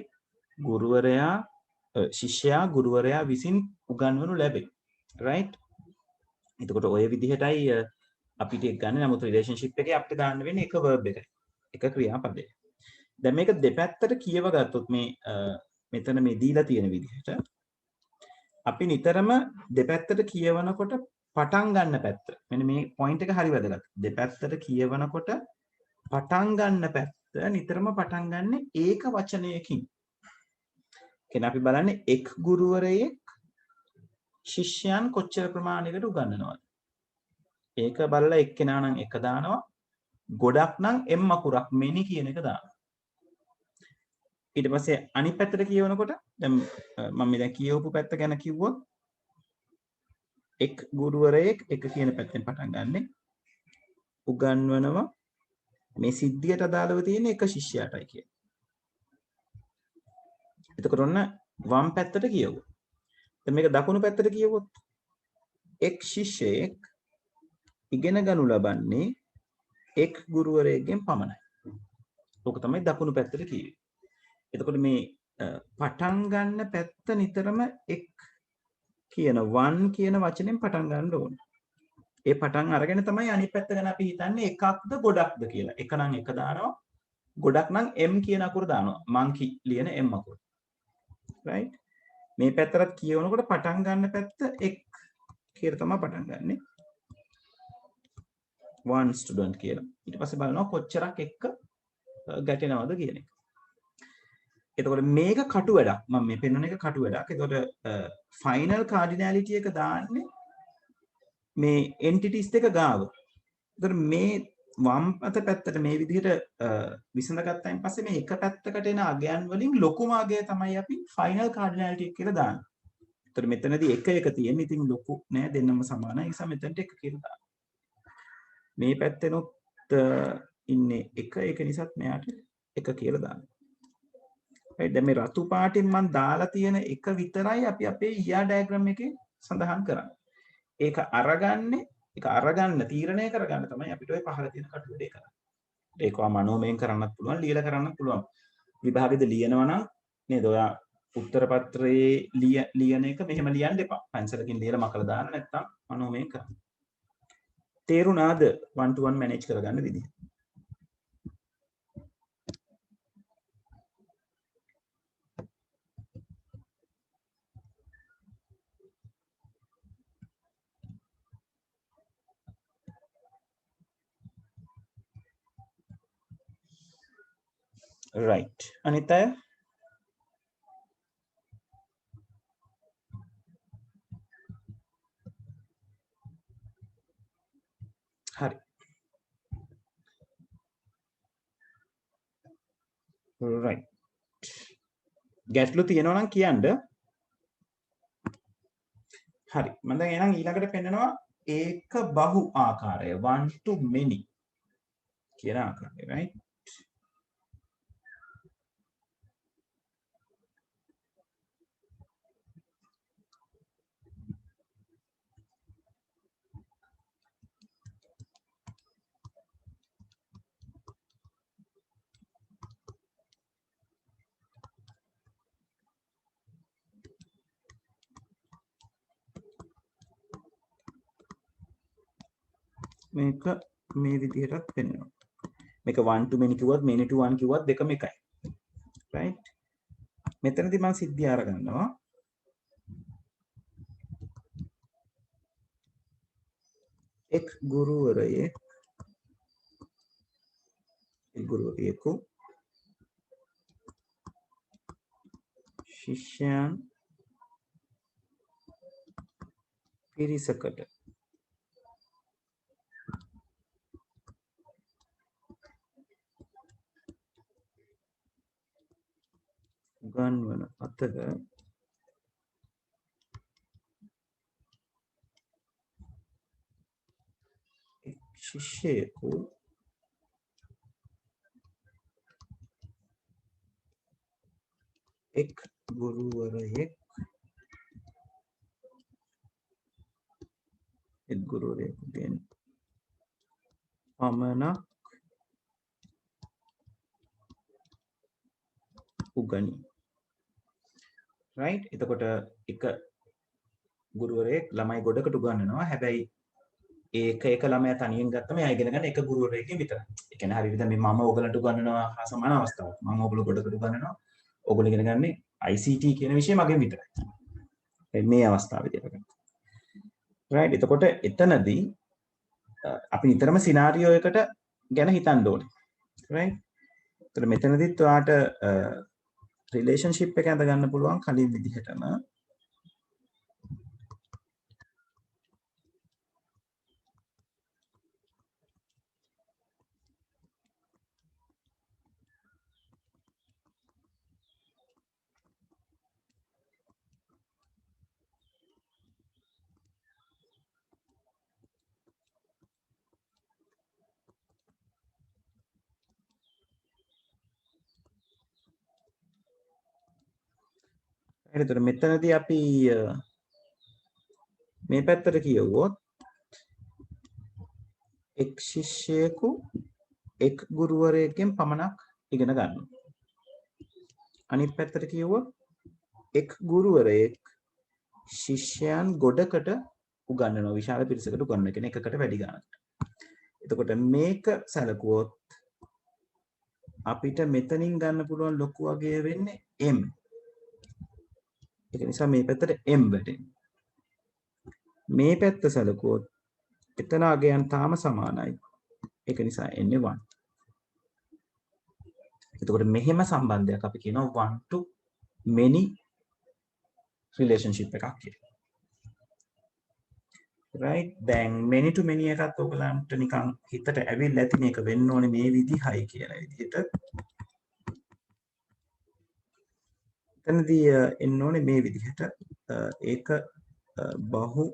[SPEAKER 1] ශිෂ්‍යයා ගුරුවරයා විසින් උගන්වනු ලැබේ. right? එතකොට ඔය විදිහටයි අපිට ගන්න. නමුත් relationship එකේ අපිට දාන්න වෙන්නේ එක verb එකයි, එක ක්‍රියාපදයක්. දැන් මේක දෙපැත්තට කියව ගත්තොත් මේ මෙතන මේ දීලා තියෙන විදිහට අපි නිතරම දෙපැත්තට කියවනකොට පටන් ගන්න පැත්ත. මෙන්න මේ පොයින්ට් එක හරි වැදගත්. දෙපැත්තට කියවනකොට පටන් ගන්න පැත්ත නිතරම පටන් ගන්න ඒක වචනයකින්. කියන්නේ අපි බලන්නේ එක් ගුරුවරයෙක් ශිෂ්‍යයන් කොච්චර ප්‍රමාණයකට උගන්වනවද? ඒක බලලා එක්කෙනා නම් එක දානවා. ගොඩක් නම් එම් අකුරක් මෙනි කියන එක දානවා. ඊට පස්සේ අනිත් පැත්තට කියවනකොට දැන් මම දැන් කියවපු පැත්ත ගැන කිව්වොත් එක් ගුරුවරයෙක් එක කියන පැත්තෙන් පටන් ගන්නෙ උගන්වනවා මේ සිද්ධියට අදාළව තියෙන එක ශිෂ්‍යයාටයි කියන්නේ. එතකොට ඔන්න වම් පැත්තට කියවුවා. දැන් මේක දකුණු පැත්තට කියවුවොත් එක් ශිෂ්‍යයෙක් ඉගෙන ගනු ලබන්නේ එක් ගුරුවරයෙක්ගෙන් පමණයි. ඕක තමයි දකුණු පැත්තට කියවේ. එතකොට මේ පටන් ගන්න පැත්ත නිතරම එක් කියන වන් කියන වචනෙන් පටන් ගන්න ඕන. ඒ පටන් අරගෙන තමයි අනිත් පැත්ත ගැන අපි හිතන්නේ එකක්ද ගොඩක්ද කියලා. එක නම් එක දානවා. ගොඩක් නම් m කියන අකුර දානවා. මං ලියන m අකුර. right? මේ පැත්තට කියවනකොට පටන් ගන්න පැත්ත එක් කියලා තමයි පටන් ගන්නෙ. one student කියලා. ඊට පස්සේ බලනවා කොච්චරක් එක්ක ගැටෙනවද කියන එක. එතකොට මේක කටු වැඩක්. මම මේ පෙන්වන එක කටු වැඩක්. එතකොට ෆයිනල් කාඩිනැලිටි එක දාන්නේ මේ එන්ටිටිස් දෙක ගාව. එතකොට මේ වම් අත පැත්තට මේ විදිහට විසඳගත්තායින් පස්සේ මේ එක පැත්තකට එන අගයන් වලින් ලොකුම අගය තමයි අපි ෆයිනල් කාඩිනැලිටි එක කියලා දාන්නේ. එතකොට මෙතනදී එක එක තියෙන. ඉතින් ලොකු නෑ දෙන්නම සමානයි. ඒ නිසා මෙතනට එක කියලා දාන්න. මේ පැත්තෙනොත් ඉන්නේ එක ඒක නිසාත් මෙයාට එක කියලා දාන්න. right දැන් මේ රතු පාටින් මම දාලා තියෙන එක විතරයි අපි අපේ ER diagram එකේ සඳහන් කරන්නේ. ඒක අරගන්න තීරණය කරගන්න තමයි අපිට ඔය පහළ තියෙන කටුවඩේ කරන්නේ. ඒක මනෝමයෙන් කරන්නත් පුළුවන්, ලියලා කරන්නත් පුළුවන්. විභාගෙද ලියනවා නම් නේද ඔයා උත්තර පත්‍රයේ ලියන එක මෙහෙම ලියන්න එපා. පැන්සලකින් ලියලා මකලා දාන්න නැත්නම් මනෝමයෙන් කරන්න. තේරුණාද 1 to 1 manage කරගන්න විදිහ? right අනිත් අය හරි right ගැටලු තියෙනවා නම් කියන්න. හරි මම දැන් එහෙනම් ඊළඟට පෙන්නනවා ඒක බහු ආකාරය one to many කියන ආකාරය right මේක මේ විදිහටත් පෙන්වනවා. මේක 1 to many කිව්වත් many to 1 කිව්වත් දෙකම එකයි. right මෙතනදී මම සිද්ධිය අරගන්නවා. එක් ගුරුවරයෙකු ශිෂ්‍යයන් පිරිසකට උගන්වන අතර ශිෂ්‍යයෙකු එක් ගුරුවරයෙකුගෙන් පමණක් උගනි. right එතකොට එක ගුරුවරයෙක් ළමයි ගොඩකට උගන්වනවා. හැබැයි ඒක එක ළමයා තනියෙන් ගත්තම එයා ඉගෙන ගන්න එක ගුරුවරයෙක්ගෙන් විතරයි. ඒ කියන්නේ හරියට දැන් මේ මම ඕගලන්ට උගන්වනවා හා සමාන අවස්ථාවක්. මම ඕගොල්ලෝ ගොඩකට උගන්වනවා. ඕගොල්ලෝ ඉගෙන ගන්නේ ICT කියන විෂය මගෙන් විතරයි. මේ අවස්ථාවේදී අපිට. right එතකොට එතනදී අපි නිතරම සිනාරියෝ එකට ගැන හිතන්න ඕනේ. right එතකොට මෙතනදිත් ඔයාට රිලේෂන්ෂිප් එක ඇඳ ගන්න පුළුවන් කලින් විදිහටම හරි එතකොට මෙතනදී අපි මේ පැත්තට කියවුවොත් එක් ශිෂ්‍යයෙකු එක් ගුරුවරයෙක්ගෙන් පමණක් ඉගෙන ගන්නවා. අනිත් පැත්තට කියවුවොත් එක් ගුරුවරයෙක් ශිෂ්‍යයන් ගොඩකට උගන්වනවා. විශාල පිරිසකට උගන්වන කෙනෙක් එකකට වැඩි ගානකට. එතකොට මේක සැලකුවොත් අපිට මෙතනින් ගන්න පුළුවන් ලොකු අගය වෙන්නේ m. ඒක නිසා මේ පැත්තට m වැටෙනවා. මේ පැත්ත සැලකුවොත් එතන අගයන් තාම සමානයි. ඒක නිසා එන්නේ 1. එතකොට මෙහෙම සම්බන්ධයක් අපි කියනවා one to many relationship එකක් කියලා. right දැන් many to many එකත් ඔයගලන්ට නිකන් හිතට ඇවිල්ලා ඇති මේක වෙන්න ඕනේ මේ විදිහයි කියන විදිහට. එතනදී එන්න ඕනේ මේ විදිහට ඒක බහු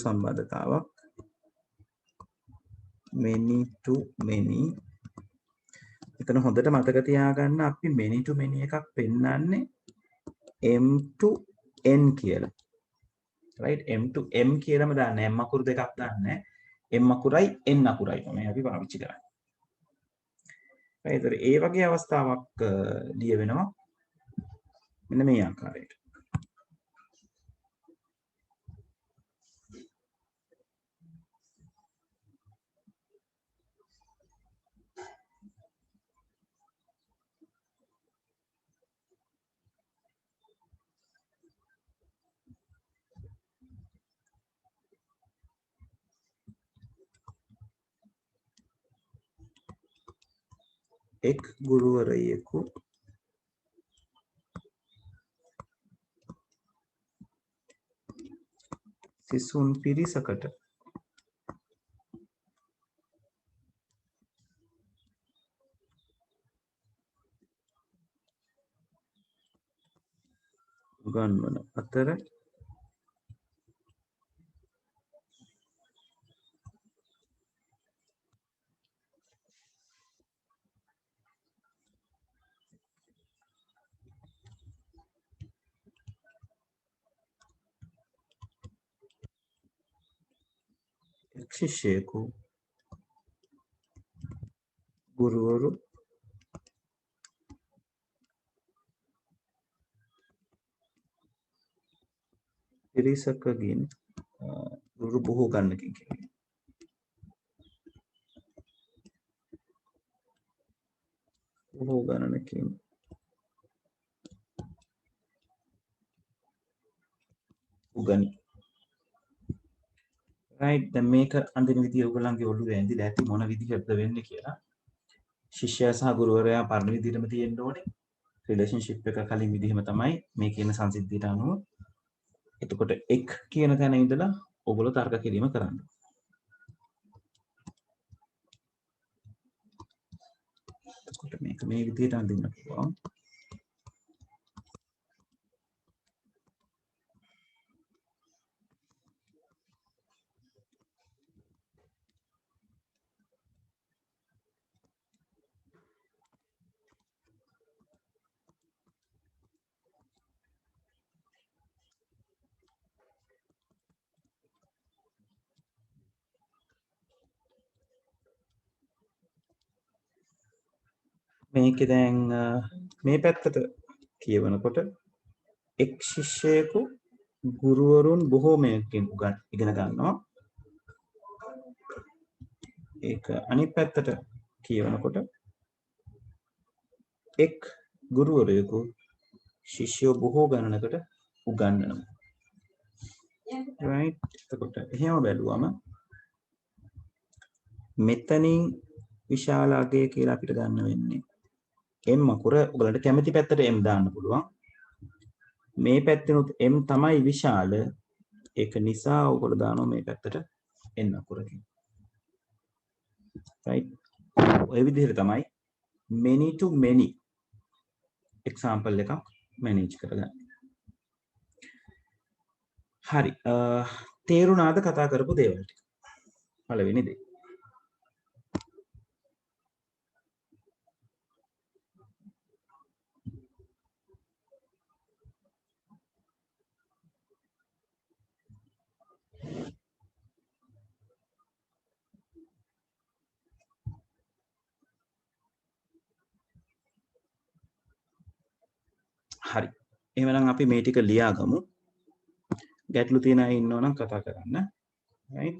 [SPEAKER 1] සම්බන්ධතාවක් many to many. එතන හොඳට මතක තියාගන්න අපි many to many එකක් පෙන්නන්නේ m to n කියලා. right m to m කියලාම දාන්නේ m අකුරු දෙකක් දාන්නේ m අකුරයි n අකුරයි තමයි අපි පාවිච්චි කරන්නේ. right ඒ වගේ අවස්ථාවක් ලිය වෙනවා මෙන්න මේ ආකාරයට. එක් ගුරුවරයෙකු සිසුන් පිරිසකට උගන්වන අතර ශිෂ්‍යයෙකු ගුරුවරු පිරිසකගෙන් ගුරු බොහෝ ගන්නකින් කියන්නේ. බොහෝ ගණනකින් උගනි. right දැන් මේක අඳින විදිය ඔයගොල්ලන්ගේ ඔළුවේ ඇඳිලා ඇති මොන විදිහටද වෙන්නේ කියලා. ශිෂ්‍යයා සහ ගුරුවරයා පරණ විදිහටම තියෙන්න ඕනේ. රිලේෂන්ෂිප් එක කලින් විදිහම තමයි මේ කියන සංසිද්ධියට අනුව. එතකොට එක් කියන තැන ඉඳලා ඔයගොල්ලෝ තර්ක කිරීම කරන්න. එතකොට මේක මේ විදිහට අඳින්න පුළුවන්. මේක දැන් මේ පැත්තට කියවනකොට එක් ශිෂ්‍යයෙකු ගුරුවරුන් බොහෝමයකින් ඉගෙන ගන්නවා. ඒක අනිත් පැත්තට කියවනකොට එක් ගුරුවරයෙකු ශිෂ්‍යයෝ බොහෝ ගණනකට උගන්වනවා. right එතකොට එහෙම බැලුවම මෙතනින් විශාල අගය කියලා අපිට ගන්න වෙන්නේ m අකුර. ඔයගලන්ට කැමති පැත්තට m දාන්න පුළුවන්. මේ පැත්තෙනුත් m තමයි විශාල. ඒක නිසා ඔයගොල්ලෝ දානවා මේ පැත්තට n අකුරකින්. right ඔය විදිහට තමයි many to many example එකක් manage කරගන්න. හරි තේරුණාද කතා කරපු දේවල් ටික? පළවෙනි දේ හරි. එහෙමනම් අපි මේ ටික ලියා ගමු. ගැටලු තියෙන අය ඉන්නෝ නම් කතා කරන්න. right?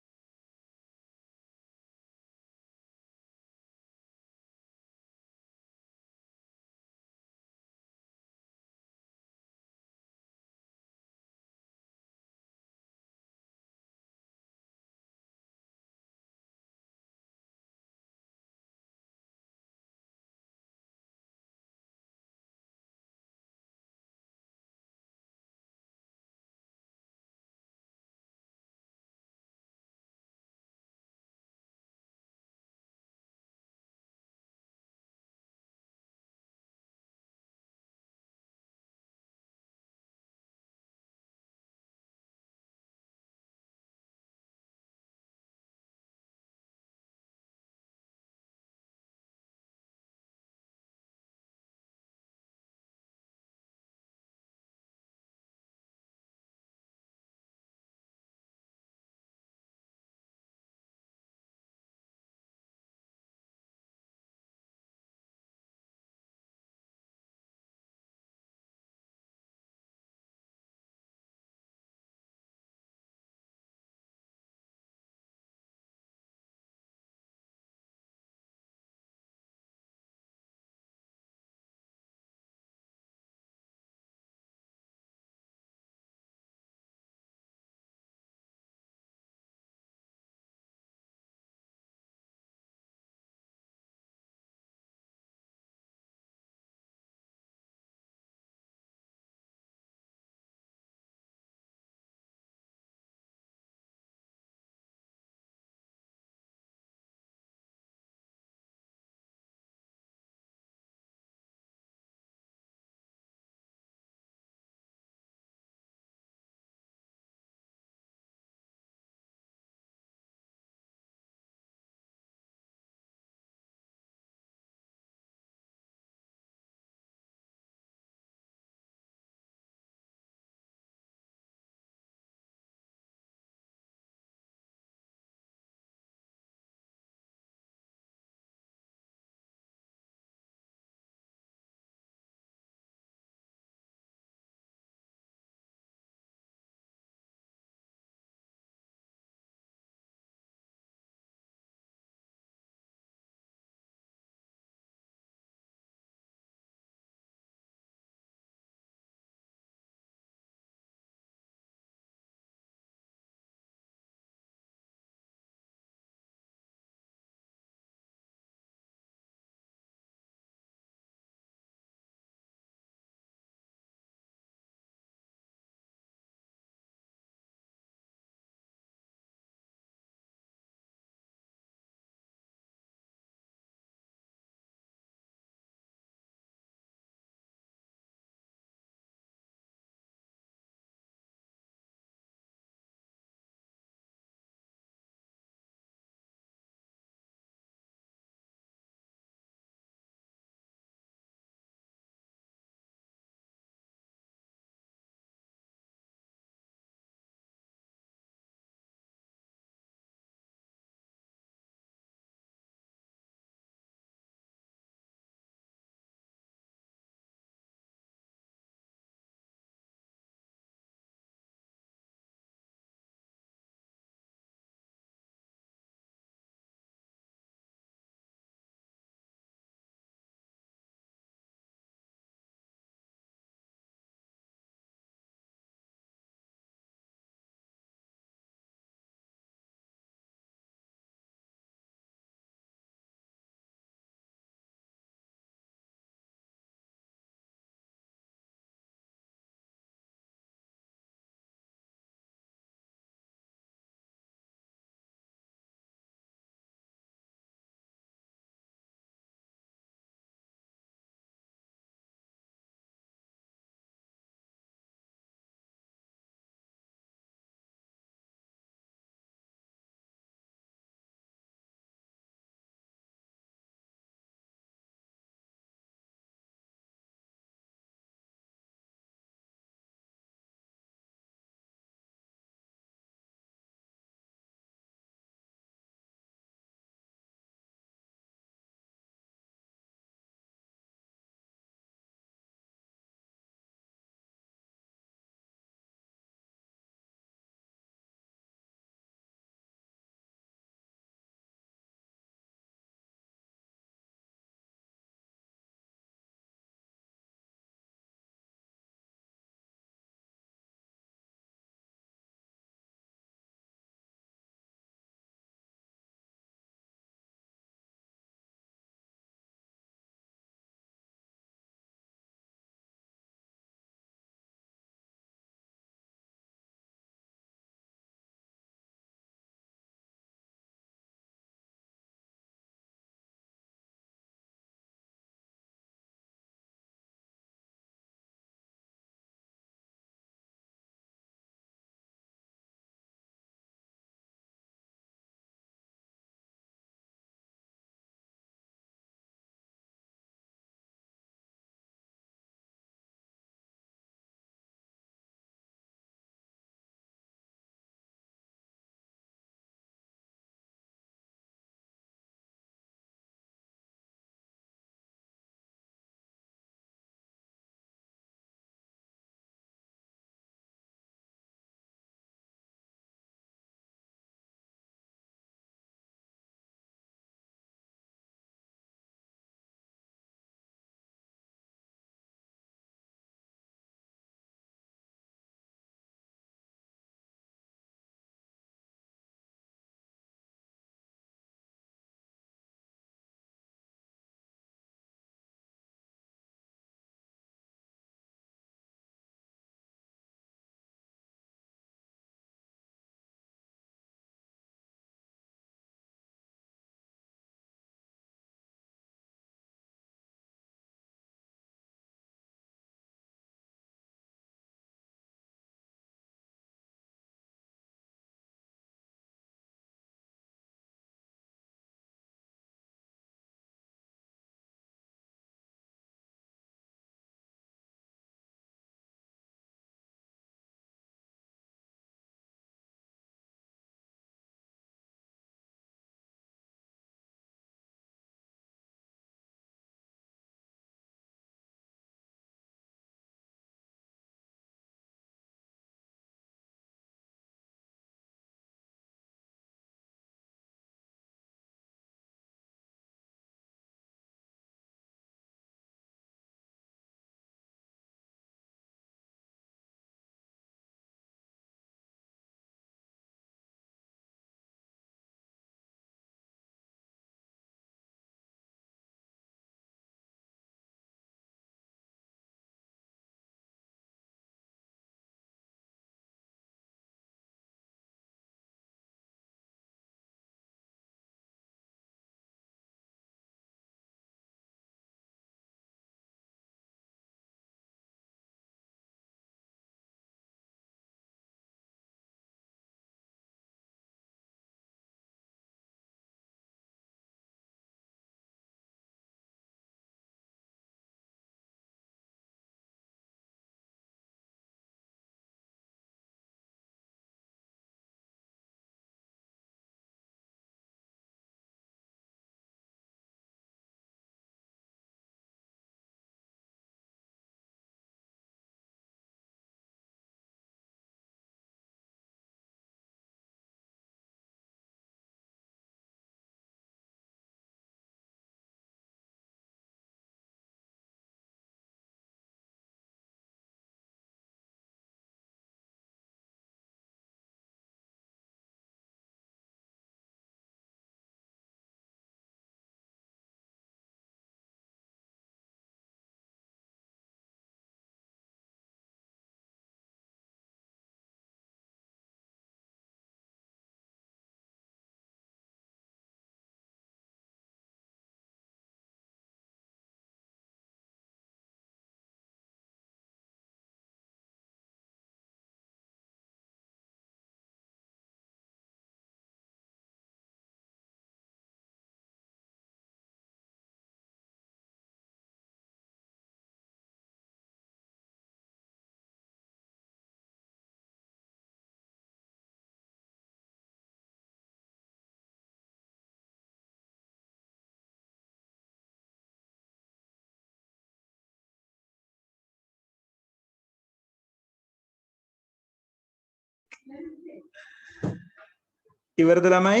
[SPEAKER 1] ඉවරද ළමයි?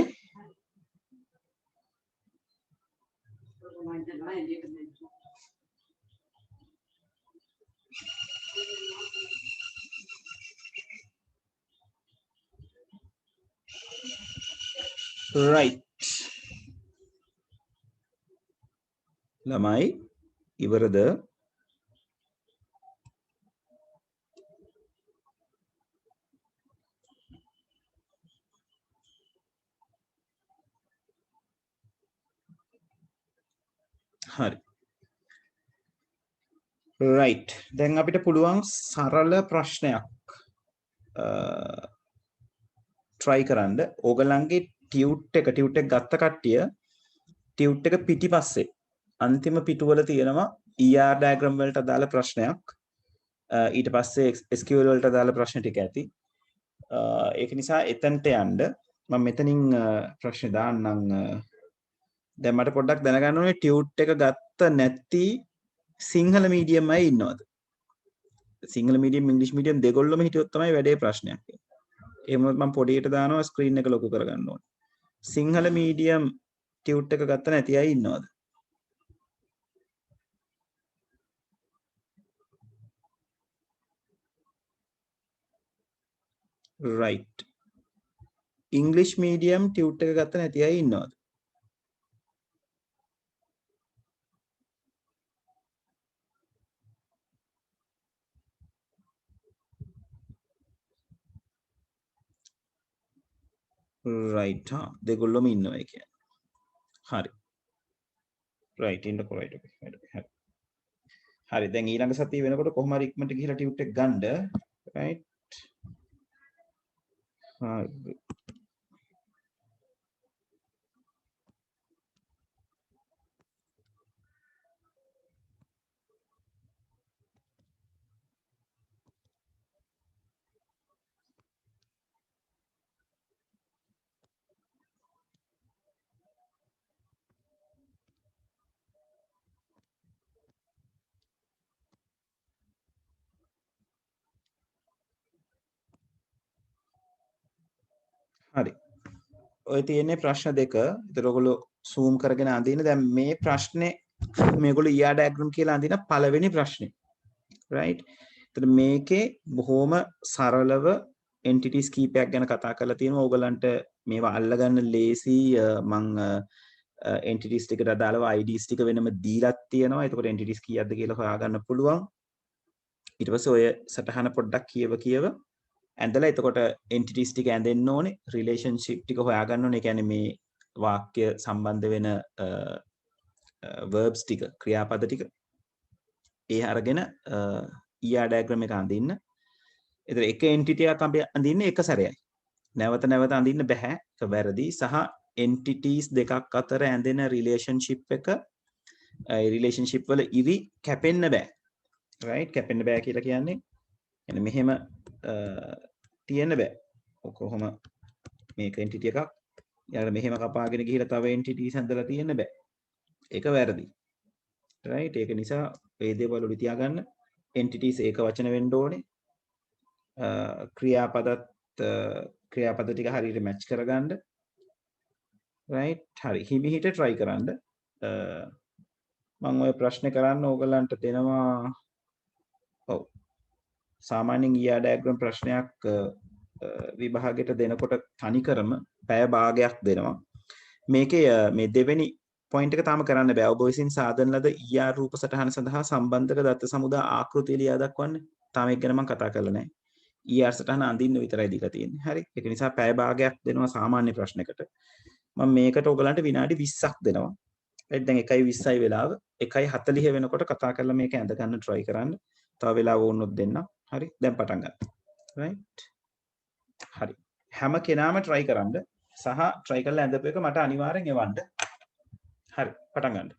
[SPEAKER 1] right ළමයි ඉවරද? හරි right දැන් අපිට පුළුවන් සරල ප්‍රශ්නයක් try කරන්න. ඕගලන්ගේ ටියුට් එක ගත්ත කට්ටිය ටියුට් එක පිටිපස්සේ අන්තිම පිටුවල තියෙනවා ER diagram වලට අදාළ ප්‍රශ්නයක්. ඊට පස්සේ SQL වලට අදාළ ප්‍රශ්න ටික ඇති. ඒක නිසා එතනට යන්න මම මෙතනින් ප්‍රශ්න දාන්නම්. දැන් මට පොඩ්ඩක් දැනගන්න ඕනේ ටියුට් එක ගත්ත නැති සිංහල මීඩියම් අය ඉන්නවද? සිංහල මීඩියම් ඉංග්‍රීසි මීඩියම් දෙගොල්ලම හිටියොත් තමයි වැඩේ ප්‍රශ්නයක්. එහෙම මම පොඩියට දානවා ස්ක්‍රීන් එක ලොකු කරගන්න ඕනේ. සිංහල මීඩියම් ටියුට් එක ගත්ත නැති අය ඉන්නවද? right ඉංග්‍රීසි මීඩියම් ටියුට් එක ගත්ත නැති අය ඉන්නවද? right දෙගොල්ලොම ඉන්නවා ඒ කියන්නේ. හරි right ඉන්නකෝ right okay හරි. හරි දැන් ඊළඟ සතිය වෙනකොට කොහොම හරි ඉක්මනට ගිහලා ටියුට් එක ගන්න right හරි හරි ඔය තියෙන්නේ ප්‍රශ්න දෙක. ඒතර ඔයගොල්ලෝ zoom කරගෙන අඳින්න. දැන් මේ ප්‍රශ්නේ මේගොල්ලෝ ER diagram කියලා අඳින පළවෙනි ප්‍රශ්නේ. right? ඒතර මේකේ බොහොම සරලව entities කීපයක් ගැන කතා කරලා තියෙනවා. ඕගලන්ට මේවා අල්ලගන්න ලේසි. මං entities ටිකට අදාළව IDs ටික වෙනම දීලත් තියෙනවා. එතකොට entities කීයක්ද කියලා හොයාගන්න පුළුවන්. ඊට පස්සේ ඔය සටහන පොඩ්ඩක් කියව ඇඳලා එතකොට entities ටික ඇඳෙන්න ඕනේ, relationship ටික හොයාගන්න ඕනේ. ඒ කියන්නේ මේ වාක්‍ය සම්බන්ධ වෙන verbs ටික, ක්‍රියාපද ටික ඒ අරගෙන ER diagram එක අඳින්න. ඒතර එක entity එකක් අපි අඳින්නේ එක සැරේයි. නැවත නැවත අඳින්න බෑ. ඒක වැරදි. සහ entities දෙකක් අතර ඇඳෙන relationship එක relationship වල ඉරි කැපෙන්න බෑ. right? කැපෙන්න බෑ කියලා කියන්නේ يعني මෙහෙම තියෙන්න බෑ. කොහොම මේක entity එකක් යාළුවා මෙහෙම කපාගෙන ගිහිලා තව entities හදලා තියෙන්න බෑ. ඒක වැරදි. right? ඒක නිසා මේ දේවල් වල තියාගන්න entities ඒක වචන වෙන්න ඕනේ. ක්‍රියාපද ටික හරියට මැච් කරගන්න. right? හරි. හිමිහිට try කරන්න. මම ඔය ප්‍රශ්නේ කරන්න ඕගලන්ට දෙනවා. ඔව්. සාමාන්‍යයෙන් ER diagram ප්‍රශ්නයක් විභාගයට දෙනකොට තනිකරම පැය භාගයක් දෙනවා. මේකේ මේ දෙවෙනි පොයින්ට් එක තාම කරන්න බෑ. ඔබ විසින් සාදන ලද ER රූප සටහන සඳහා සම්බන්ධක දත්ත සමුදා ආකෘතිය ලියා දක්වන්න. තාම ඒක ගැන මම කතා කරලා නැහැ. ER සටහන අඳින්න විතරයි දීලා තියෙන්නේ. හරි. ඒක නිසා පැය භාගයක් දෙනවා සාමාන්‍ය ප්‍රශ්නයකට. මම මේකට ඔයගලන්ට විනාඩි 20ක් දෙනවා. right දැන් 1:20යි වෙලාව. 1:40 වෙනකොට කතා කරලා මේක ඇඳ ගන්න try කරන්න. තව වෙලාව වුණොත් දෙන්න. හරි. දැන් පටන් ගන්න. right හරි. හැම කෙනාම try කරන්න සහ try කරලා ඇඳපු එක මට අනිවාර්යෙන් එවන්න. හරි. පටන් ගන්න.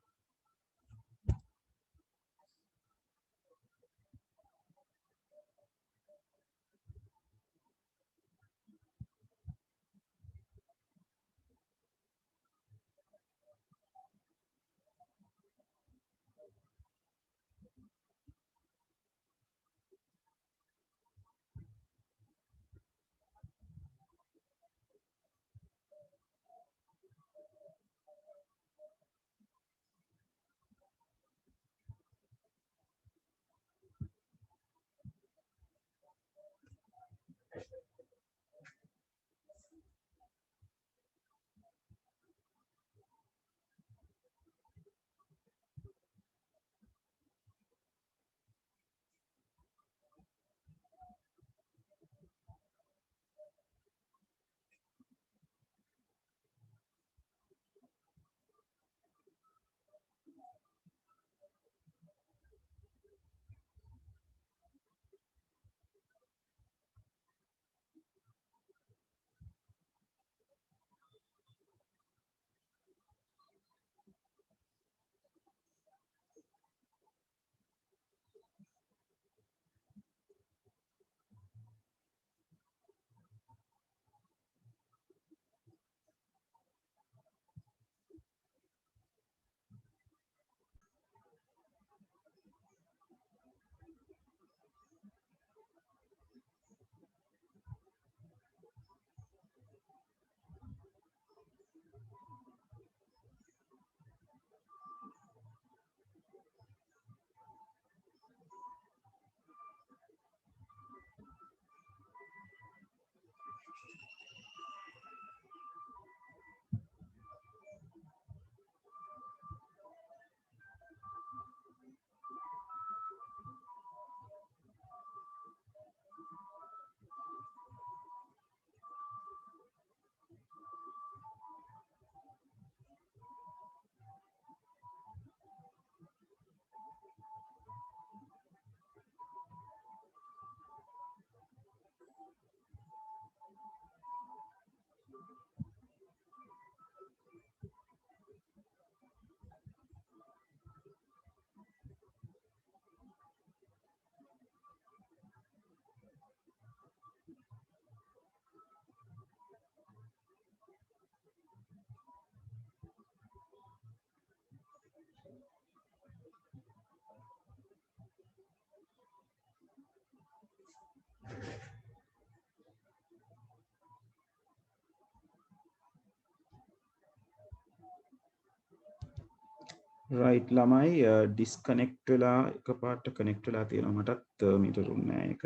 [SPEAKER 1] රයිට් ළමයි ඩිස්කනෙක්ට් වෙලා එකපාරට කනෙක්ට් වෙලා තියෙනවා මටත් මීට දුන්නේ නැහැ ඒක.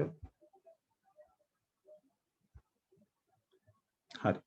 [SPEAKER 1] හරි.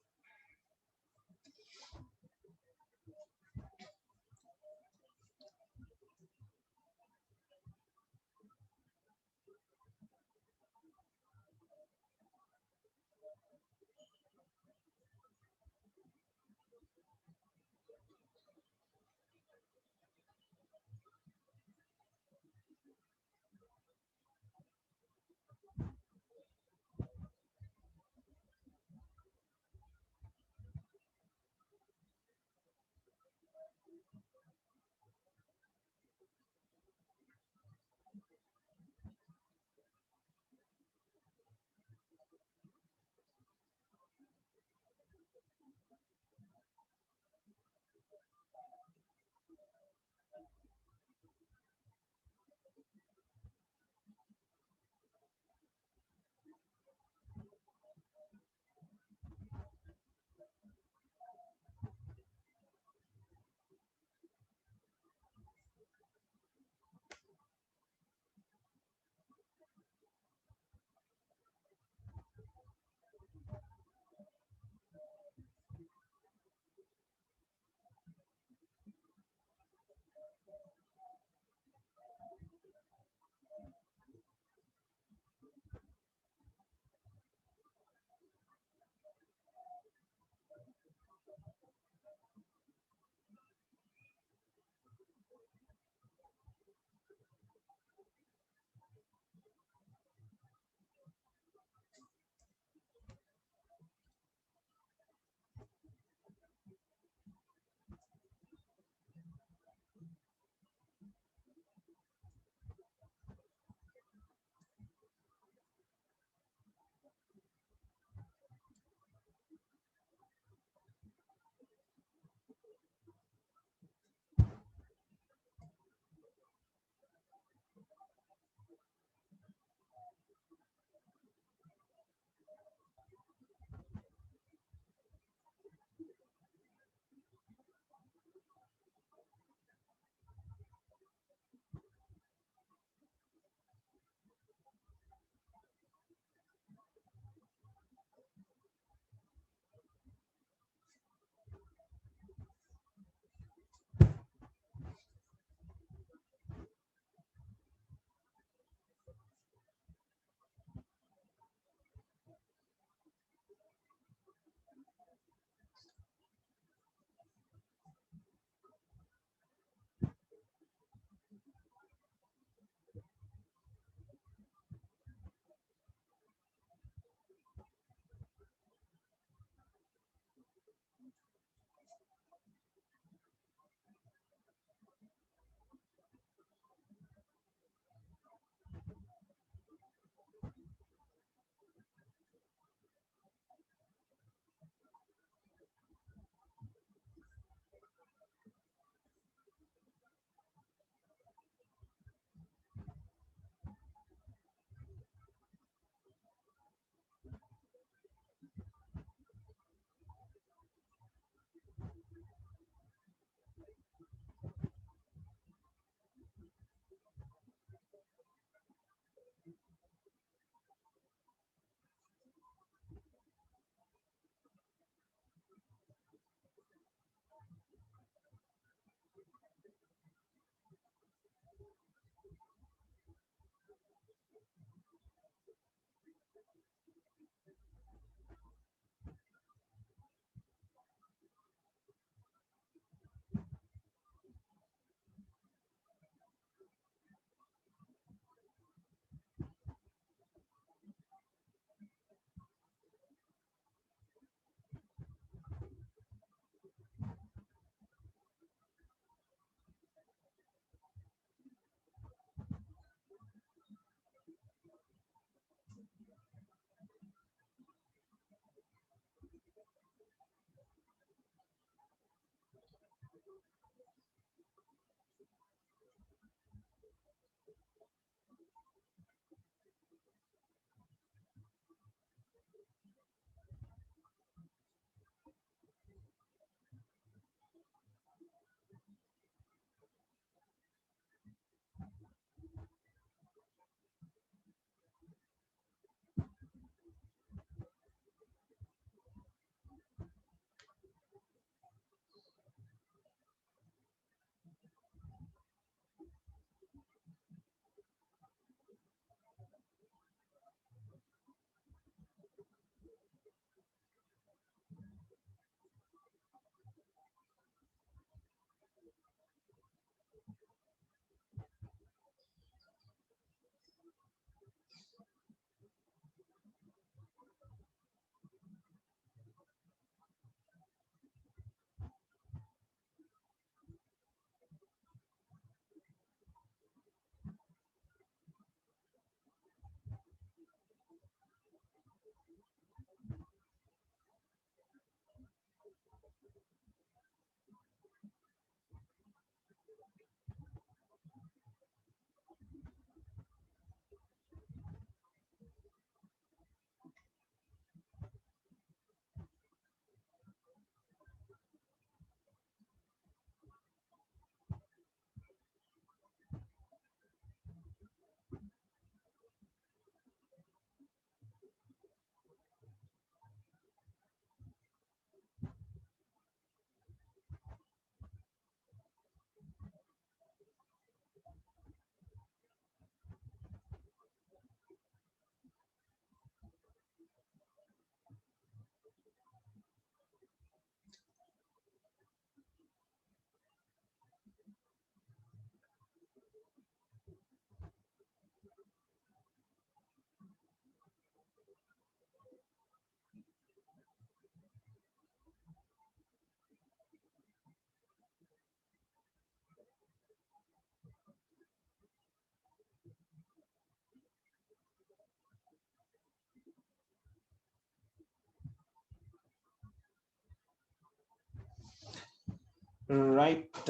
[SPEAKER 1] right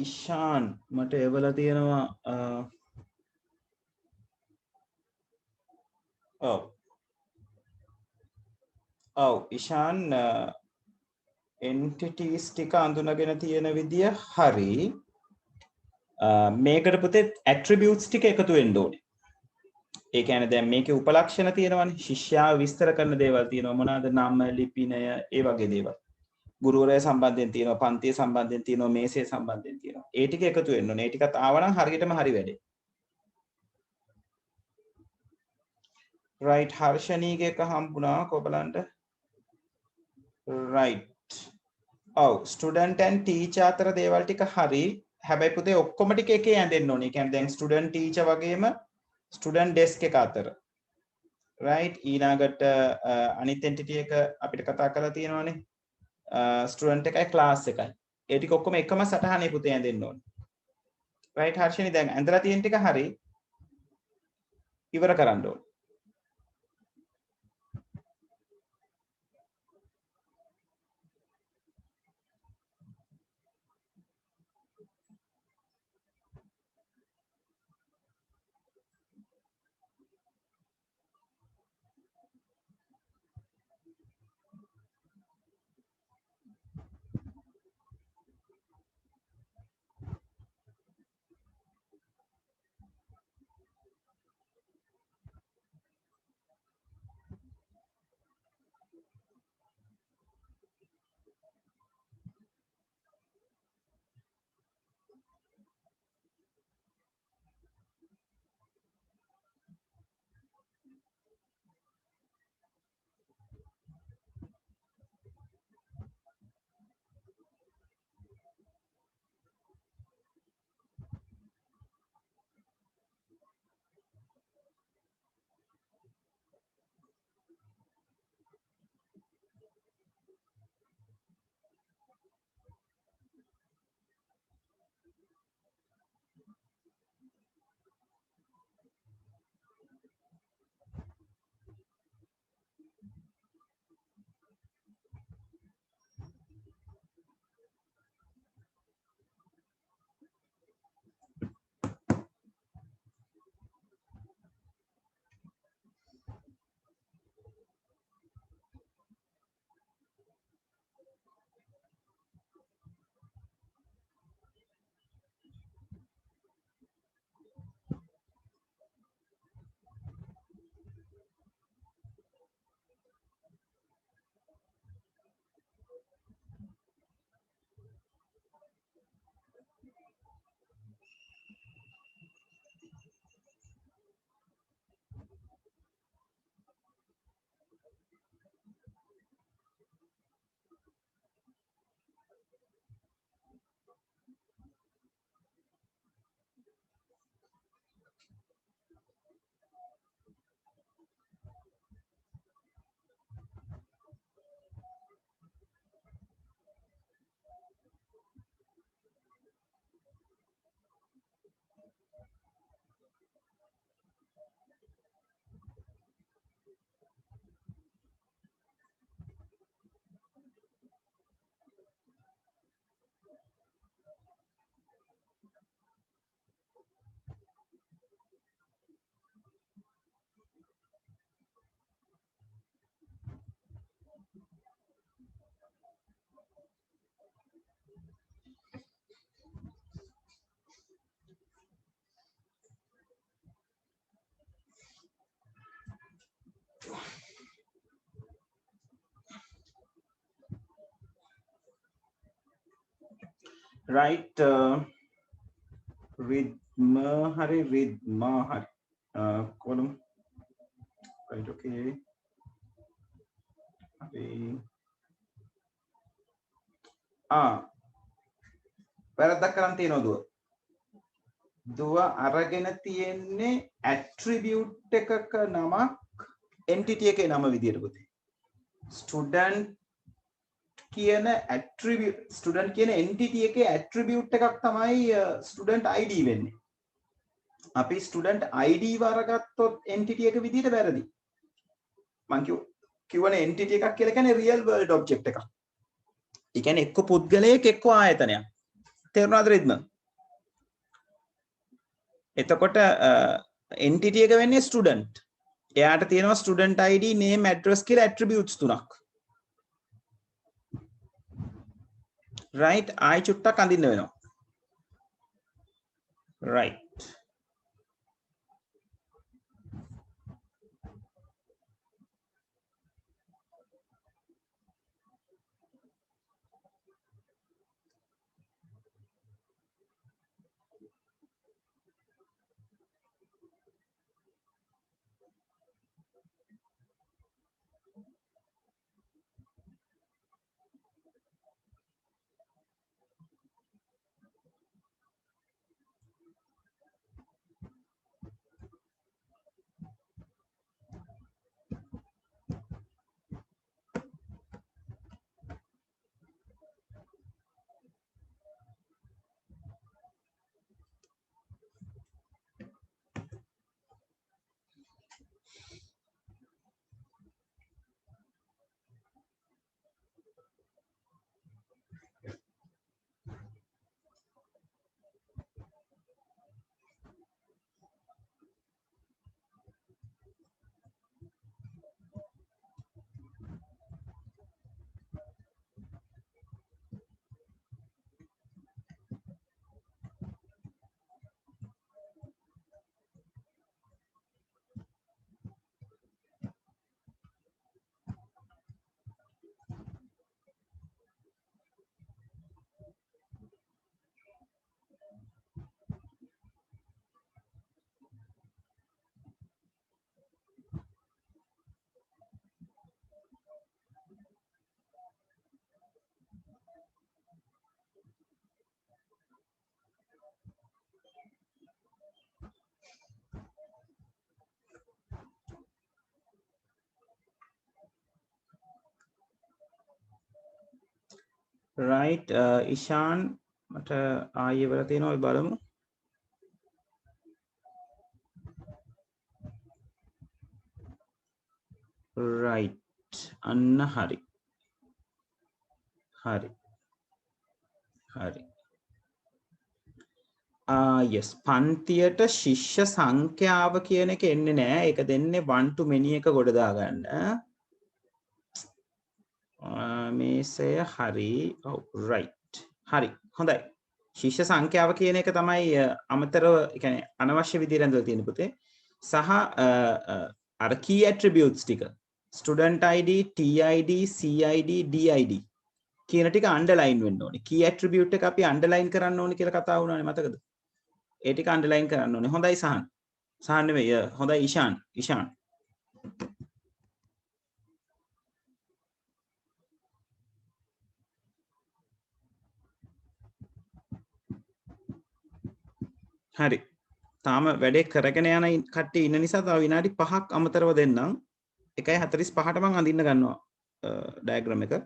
[SPEAKER 1] ඉෂාන් මට එවලා තියෙනවා ඔව් ඉෂාන් entities ටික අඳුනගෙන තියෙන විදිය හරි මේකට පුතේ attributes ටික එකතු වෙන්න ඕනේ. ඒ කියන්නේ දැන් මේකේ උපලක්ෂණ තියෙනවනේ. ශිෂ්‍යයා විස්තර කරන දේවල් තියෙනවා. මොනවාද? නම, ලිපිනය, ඒ වගේ දේවල්. ගුරුවරයා සම්බන්ධයෙන් තියෙනවා, පන්තිය සම්බන්ධයෙන් තියෙනවා, මේසය සම්බන්ධයෙන් තියෙනවා. ඒ ටික එකතු වෙන්න ඕනේ. ඒ ටිකත් ආවනම් හරියටම හරි වැඩේ. right හර්ෂණීගේ එක හම්බුණා කොබලන්ට. right ඔව් ස්ටුඩන්ට් ඇන්ඩ් ටීචර් අතර දේවල් ටික හරි. හැබැයි පුතේ ඔක්කොම ටික එකේ ඇඳෙන්න ඕනේ. කියන්නේ දැන් ස්ටුඩන්ට් ටීචර් වගේම ස්ටුඩන්ට් ඩෙස්ක් එක අතර. right ඊළඟට අනිත් එන්ටිටි එක අපිට කතා කරලා තියෙනවානේ. ස්ටුඩන්ට් එකයි ක්ලාස් එකයි. ඒ ටික ඔක්කොම එකම සටහනේ පුතේ ඇඳෙන්න ඕනේ. right හර්ෂණී දැන් ඇඳලා තියෙන ටික හරි. ඉවර කරන්න ඕනේ. right rhythm hari rhythm hari column right okay hari වැරද්දක් කරන් තියනවා දුව අරගෙන තියෙන්නේ ඇට්‍රිබියුට් එකක නමක් එන්ටිටි එකේ නම විදියට පුතේ ස්ටුඩන්ට් කියන ඇට්‍රිබියුට් ස්ටුඩන්ට් කියන එන්ටිටි එකේ ඇට්‍රිබියුට් එකක් තමයි ස්ටුඩන්ට් ID වෙන්නේ. අපි ස්ටුඩන්ට් ID වරගත්තොත් එන්ටිටි එක විදියට වැරදි. මම කිව්වනේ එන්ටිටි එකක් කියලා කියන්නේ රියල් වර්ල්ඩ් ඔබ්ජෙක්ට් එකක්. ඒ කියන්නේ එක්ක පුද්ගලයෙක් එක්ක ආයතනයක්. තේරුණාද රිද්ම? එතකොට entity එක වෙන්නේ student. එයාට තියෙනවා student id name address කියලා attributes තුනක්. right ආයි චුට්ටක් අඳින්න වෙනවා. right right ඉෂාන් මට ආයෙ වල තියෙනවා අපි බලමු. right අන්න හරි හරි හරි yes පන්තියට ශිෂ්‍ය සංඛ්‍යාව කියන එක එන්නේ නැහැ. ඒක දෙන්නේ one to many එක ගොඩ දාගන්න. මේසය හරි ඔව් right හරි හොඳයි. ශිෂ්‍ය සංඛ්‍යාව කියන එක තමයි අමතරව ඒ කියන්නේ අනවශ්‍ය විදිහට ඇඳලා තියෙන පුතේ. සහ අර key attributes ටික student id tid cid did කියන ටික අන්ඩර්ලයින් වෙන්න ඕනේ. key attribute එක අපි අන්ඩර්ලයින් කරන්න ඕනේ කියලා කතා වුණානේ මතකද? ඒ ටික අන්ඩර්ලයින් කරන්න ඕනේ. හොඳයි සහන්. සහන් නෙවෙයි හොඳයි ඉෂාන්. ඉෂාන්. හරි. තාම වැඩේ කරගෙන යන කට්ටිය ඉන්න නිසා තව විනාඩි 5ක් අමතරව දෙන්නම්. 1:45ට මම අඳින්න ගන්නවා ඩයග්‍රෑම් එක.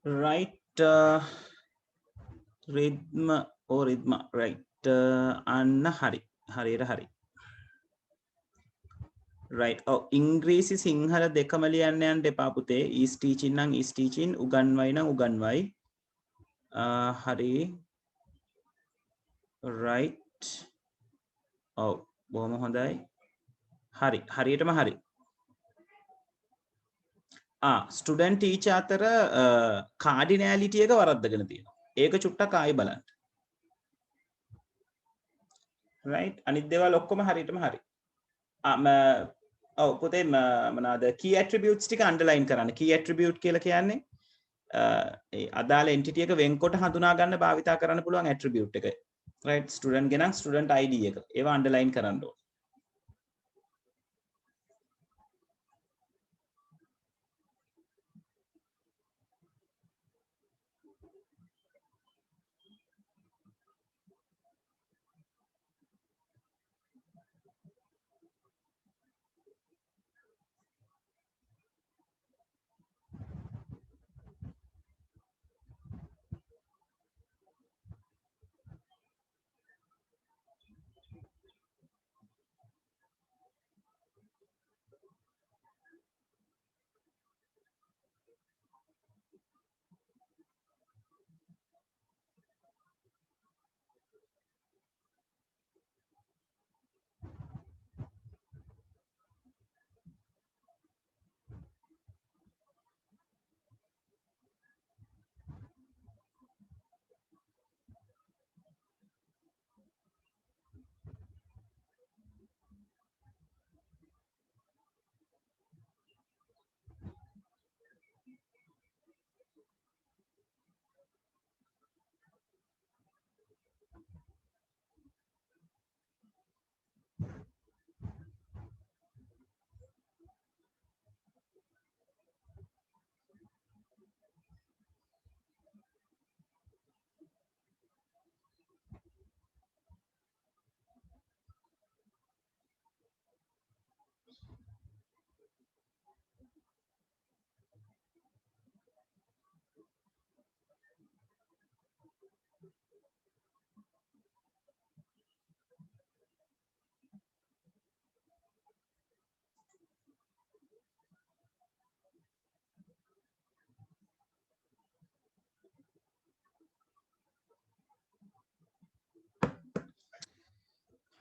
[SPEAKER 1] right, rhythm or rhythm, right, anna hari right. Oh, ඉංග්‍රීසි සිංහල දෙකම ලියන්න යන්න එපා පුතේ. is teaching නම් is teaching, උගන්වයි නම් උගන්වයි. හරි. right. ඔව් බොහොම හොඳයි. හරි. හරියටම හරි. ස්ටුඩන්ට් ටීචර් අතර කාඩිනැලිටි එක වරද්දගෙන තියෙනවා. ඒක චුට්ටක් ආයෙ බලන්න. right. අනිත් දේවල් ඔක්කොම හරියටම හරි. ඔව් පුතේ මොනවාද key attributes ටික අන්ඩර්ලයින් කරන්න. key attribute කියලා කියන්නේ ඒ අදාළ entity එක වෙන්කොට හඳුනා ගන්න භාවිතා කරන්න පුළුවන් attribute එක. right. student ගෙනම් student id එක. ඒවා අන්ඩර්ලයින් කරන්න ඕන.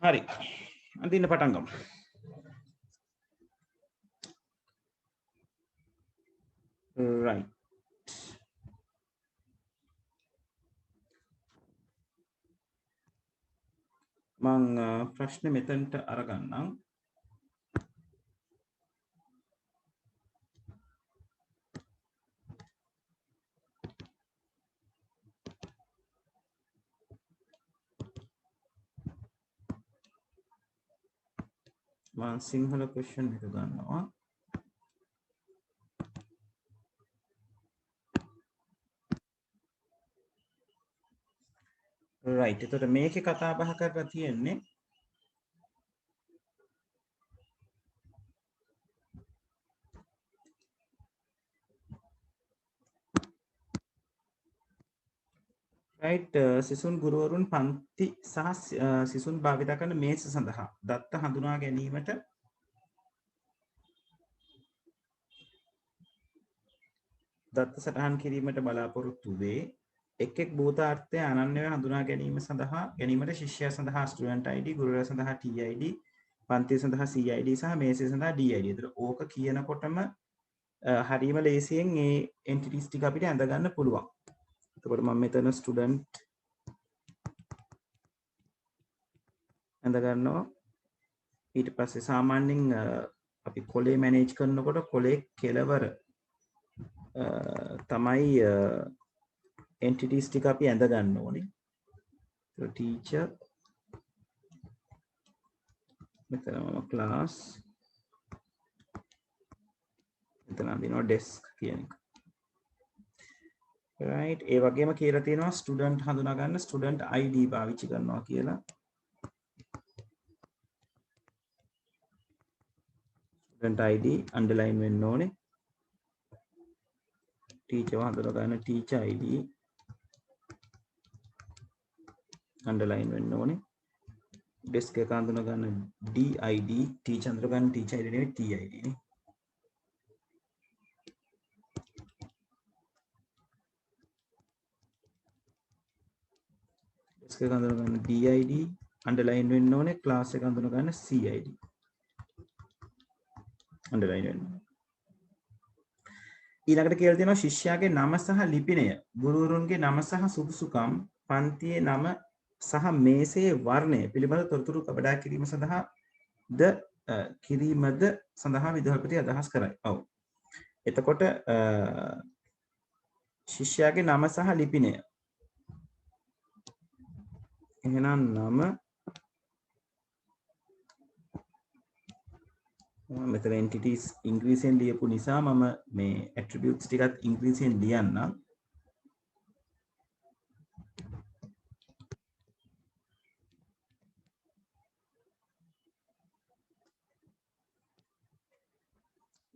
[SPEAKER 1] හරි. අඳින්න පටන් ගමු. right. මං ප්‍රශ්න මෙතනට අරගන්නම්. මං සිංහල question එක ගන්නවා. right. එතකොට මේකේ කතා බහ කරලා තියෙන්නේ right. සිසුන් ගුරුවරුන් පන්ති සහ සිසුන් භාවිත කරන මේස සඳහා දත්ත හඳුනා ගැනීමට දත්ත සටහන් කිරීමට බලාපොරොත්තු වේ. එක් එක් භූතාර්ථය අනන්‍යව හඳුනා ගැනීම සඳහා ගැනීමට ශිෂ්‍යයා සඳහා student id, ගුරුවරයා සඳහා tid, පන්තිය සඳහා cid සහ මේසය සඳහා did. ඒතර ඕක කියනකොටම හරියම ලේසියෙන් මේ entities ටික අපිට ඇඳ ගන්න පුළුවන්. එතකොට මම මෙතන student ඇඳ ගන්නවා. ඊට පස්සේ සාමාන්‍යයෙන් අපි කොලේ manage කරනකොට කොලේ කෙලවර තමයි entities ටික අපි ඇඳ ගන්න ඕනේ. teacher මෙතන මම class මෙතන අඳිනවා desk කියන එක. right. ඒ වගේම කියලා තියෙනවා student හඳුනා ගන්න student id පාවිච්චි කරනවා කියලා. student id underline වෙන්න ඕනේ. teacher හඳුනා ගන්න teacher id underline වෙන්න ඕනේ. desk එක හඳුනා ගන්න did teacher හඳුනා ගන්න teacher id නෙවෙයි tid නේ. desk එක හඳුනා ගන්න did underline වෙන්න ඕනේ. class එක හඳුනා ගන්න cid underline වෙන්න. ඊළඟට කියලා තියෙනවා ශිෂ්‍යයාගේ නම සහ ලිපිනය, ගුරුවරුන්ගේ නම සහ සුදුසුකම්, පන්තියේ නම සහ මේසයේ වර්ණය පිළිබඳ තොරතුරු කබඩා කිරීම සඳහා කිරීමද සඳහා විදුහල්පති අදහස් කරයි. ඔව්. එතකොට ශිෂ්‍යයාගේ නම සහ ලිපිනය. එහෙනම් නම මෙතන entities ඉංග්‍රීසියෙන් ලියපු නිසා මම මේ attributes ටිකත් ඉංග්‍රීසියෙන් ලියන්නම්.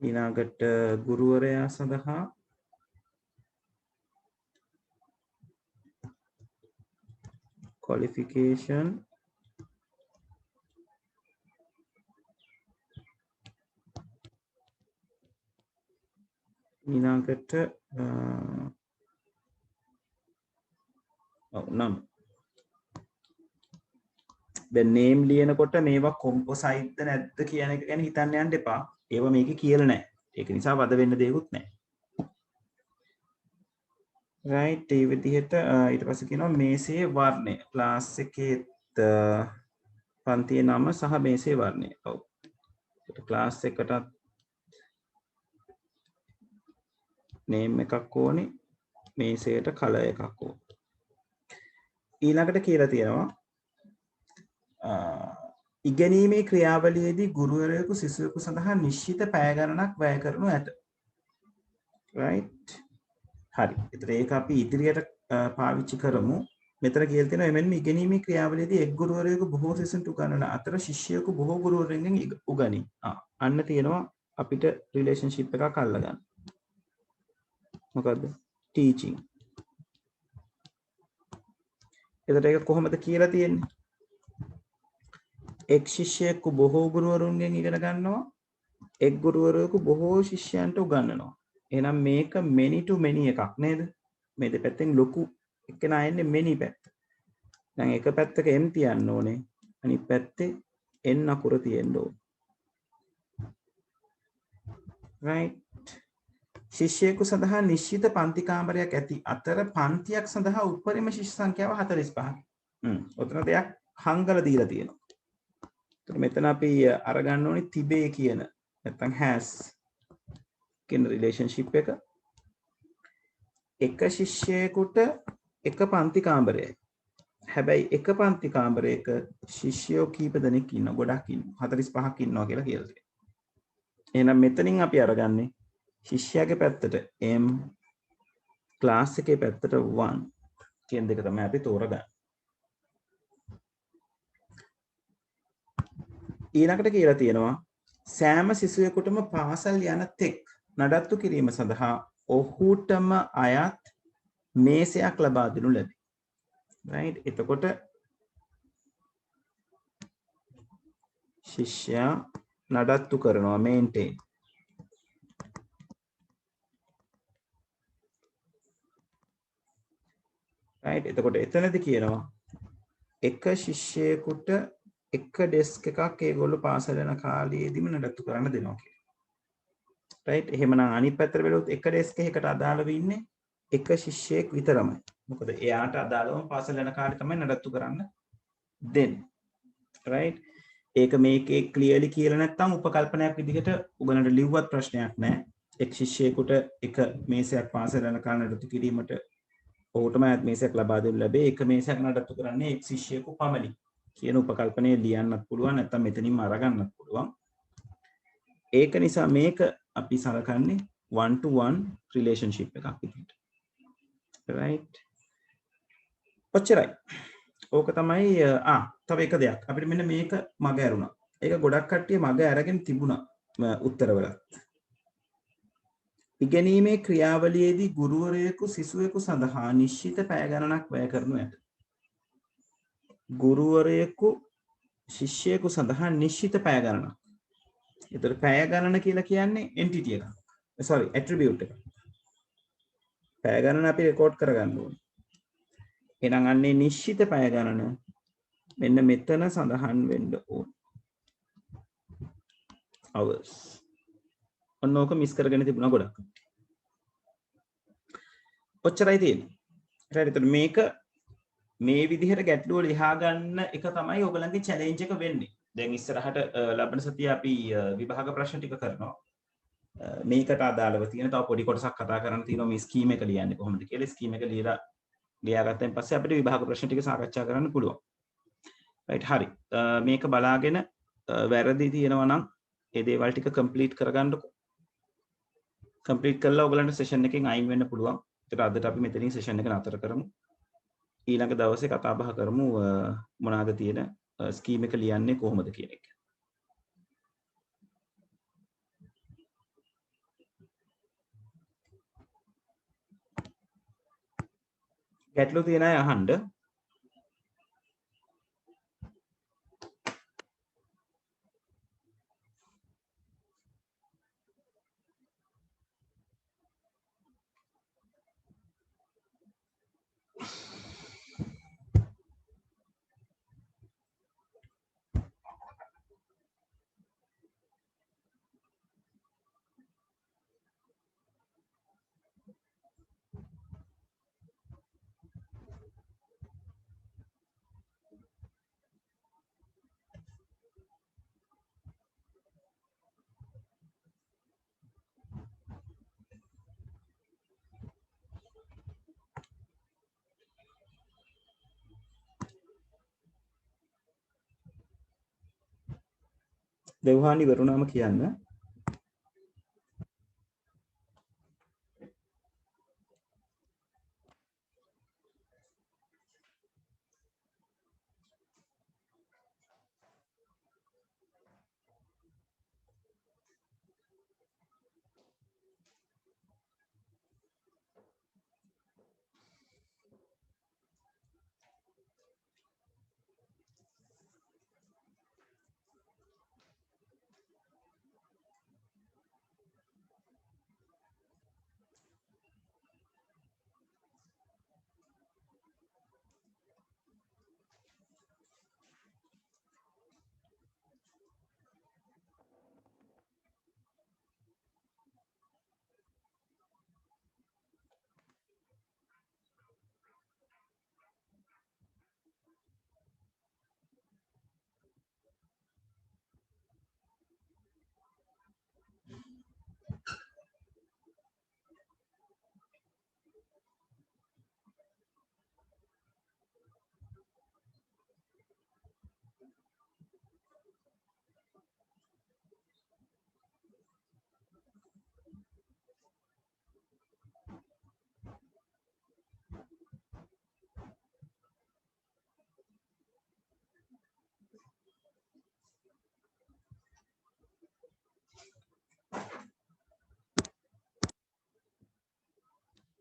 [SPEAKER 1] ඊළඟට ගුරුවරයා සඳහා qualification ඊළඟට නම් දැන් name ලියනකොට මේවා composite ද නැද්ද කියන එක ගැන හිතන්න යන්න එපා. ඒවා මේකේ කියලා නැහැ. ඒක නිසා වද වෙන්න දෙයක්වත් නැහැ. right ඒ විදිහට ඊට පස්සේ කියනවා මේසේ වර්ණය. class එකේ පන්තියේ නම සහ මේසේ වර්ණය. ඔව්. class එකටත් name එකක් ඕනේ. මේසයට color එකක් ඕනේ. ඊළඟට කියලා තියෙනවා ඉගෙනීමේ ක්‍රියාවලියේදී ගුරුවරයෙකු සිසුවෙකු සඳහා නිශ්චිත පැය ගණනක් වැය කරනු ඇත. right හරි. ඒතර ඒක අපි ඉදිරියට පාවිච්චි කරමු. මෙතන කියලා තියෙනවා එමෙන්න ඉගෙනීමේ ක්‍රියාවලියේදී එක් ගුරුවරයෙකු බොහෝ සිසුන්ට උගන්වන අතර ශිෂ්‍යයෙකු බොහෝ ගුරුවරයන්ගෙන් උගනී. අන්න තියෙනවා අපිට රිලේෂන්ෂිප් එකක් අල්ලගන්න. මොකද්ද? teaching. එතකොට ඒක කොහොමද කියලා තියෙන්නේ? එක් ශිෂ්‍යයෙකු බොහෝ ගුරුවරුන්ගෙන් ඉගෙන ගන්නවා. එක් ගුරුවරයෙකු බොහෝ ශිෂ්‍යයන්ට උගන්වනවා. එහෙනම් මේක many to many එකක් නේද? මේ දෙපැත්තෙන් ලොකු එක්කෙනා එන්නේ many පැත්ත. දැන් එක පැත්තක m තියන්න ඕනේ. අනිත් පැත්තේ n අකුර තියෙන්න ඕනේ. right ශිෂ්‍යයෙකු සඳහා නිශ්චිත පන්ති කාමරයක් ඇති අතර පන්තියක් සඳහා උපරිම ශිෂ්‍ය සංඛ්‍යාව 45ක්. ඔතන දෙයක් හංගලා දීලා තියෙනවා. එතකොට මෙතන අපි අරගන්න ඕනේ තිබේ කියන නැත්නම් has කියන රිලේෂන්ෂිප් එක. එක ශිෂ්‍යයෙකුට එක පන්ති කාමරයයි. හැබැයි එක පන්ති කාමරයක ශිෂ්‍යයෝ කීප දෙනෙක් ඉන්නවා. ගොඩක් ඉන්නවා. 45ක් ඉන්නවා කියලා කියලා තියෙනවා. එහෙනම් මෙතනින් අපි අරගන්නේ ශිෂ්‍යයාගේ පැත්තට m ක්ලාස් එකේ පැත්තට 1 කියන දෙක තමයි අපි තෝරගන්නේ. ඊළඟට කියලා තියෙනවා සෑම සිසුවෙකුටම පාසල් යන තෙක් නඩත්තු කිරීම සඳහා ඔහුටම අයත් මේසයක් ලබා දෙනු ලැබේ. right එතකොට ශිෂ්‍යයා නඩත්තු කරනවා maintain. right එතකොට එතනදී කියනවා එක ශිෂ්‍යයෙකුට එක ඩෙස්ක් එකක් ඒගොල්ලෝ පාසල යන කාලයේදීම නඩත්තු කරන්න දෙනවා කියලා. right එහෙමනම් අනිත් පැත්තට බැලුවොත් එක ඩෙස්ක් එකකට අදාළව ඉන්නේ එක ශිෂ්‍යයෙක් විතරමයි. මොකද එයාට අදාළවම පාසල යන කාලේ තමයි නඩත්තු කරන්න දෙන්නේ. right ඒක මේකේ ක්ලියර්ලි කියලා නැත්නම් උපකල්පනයක් විදිහට උගලන්ට ලිව්වත් ප්‍රශ්නයක් නැහැ. එක් ශිෂ්‍යයෙකුට එක මේසයක් පාසල යන කාලේ නඩත්තු කිරීමට ඔහුටම මේසයක් ලබා දෙනු ලැබේ. එක මේසයක් නඩත්තු කරන්නේ එක් ශිෂ්‍යයෙකු පමණි කියන උපකල්පනය ලියන්නත් පුළුවන් නැත්නම් මෙතනින්ම අරගන්නත් පුළුවන්. ඒක නිසා මේක අපි සලකන්නේ 1 to 1 රිලේෂන්ෂිප් එකක් විදිහට. right ඔච්චරයි. ඕක තමයි තව එක දෙයක්. අපිට මෙන්න මේක මග ඇරුණා. ඒක ගොඩක් කට්ටිය මග අරගෙන තිබුණා උත්තරවලත්. ඉගෙනීමේ ක්‍රියාවලියේදී ගුරුවරයෙකු සිසුවෙකු සඳහා නිශ්චිත පැය ගණනක් වැය කරනු ඇත. ගුරුවරයෙකු ශිෂ්‍යයෙකු සඳහා නිශ්චිත පැය ගණනක්. එතකොට පැය ගණන කියලා කියන්නේ entity එක. sorry attribute එක. පැය ගණන අපි රෙකෝඩ් කරගන්න ඕනේ. එහෙනම් අන්නේ නිශ්චිත පැය ගණන මෙන්න මෙතන සඳහන් වෙන්න ඕනේ. hours. ඔන්න ඕක මිස් කරගෙන තිබුණා ගොඩක්. ඔච්චරයි තියෙන්නේ. right එතකොට මේක මේ විදිහට ගැටලුව ලියා ගන්න එක තමයි ඔයගලන්ගේ චැලෙන්ජ් එක වෙන්නේ. දැන් ඉස්සරහට ලබන සතිය අපි විභාග ප්‍රශ්න ටික කරනවා. මේකට අදාළව තියෙන තව පොඩි කොටසක් කතා කරන්න තියෙනවා මේ ස්කීම් එක ලියන්නේ කොහොමද කියලා. ස්කීම් එක ලියාගත්තන් පස්සේ අපිට විභාග ප්‍රශ්න ටික සාකච්ඡා කරන්න පුළුවන්. right හරි. මේක බලාගෙන වැරදි තියෙනවා නම් ඒ දේවල් ටික කම්ප්ලීට් කරගන්නකො. කම්ප්ලීට් කරලා ඔයගලන්ට සෙෂන් එකෙන් අයින් වෙන්න පුළුවන්. ඒකට අදට අපි මෙතනින් සෙෂන් එක නතර කරමු. ඊළඟ දවසේ කතා බහ කරමු මොනවාද තියෙන ස්කීම් එක ලියන්නේ කොහොමද කියන එක. ගැටලු තියෙන අය අහන්න. දෙව්හානි වරුණාම කියන්න.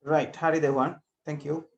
[SPEAKER 1] right හරි දෙව්හාන්. thank you.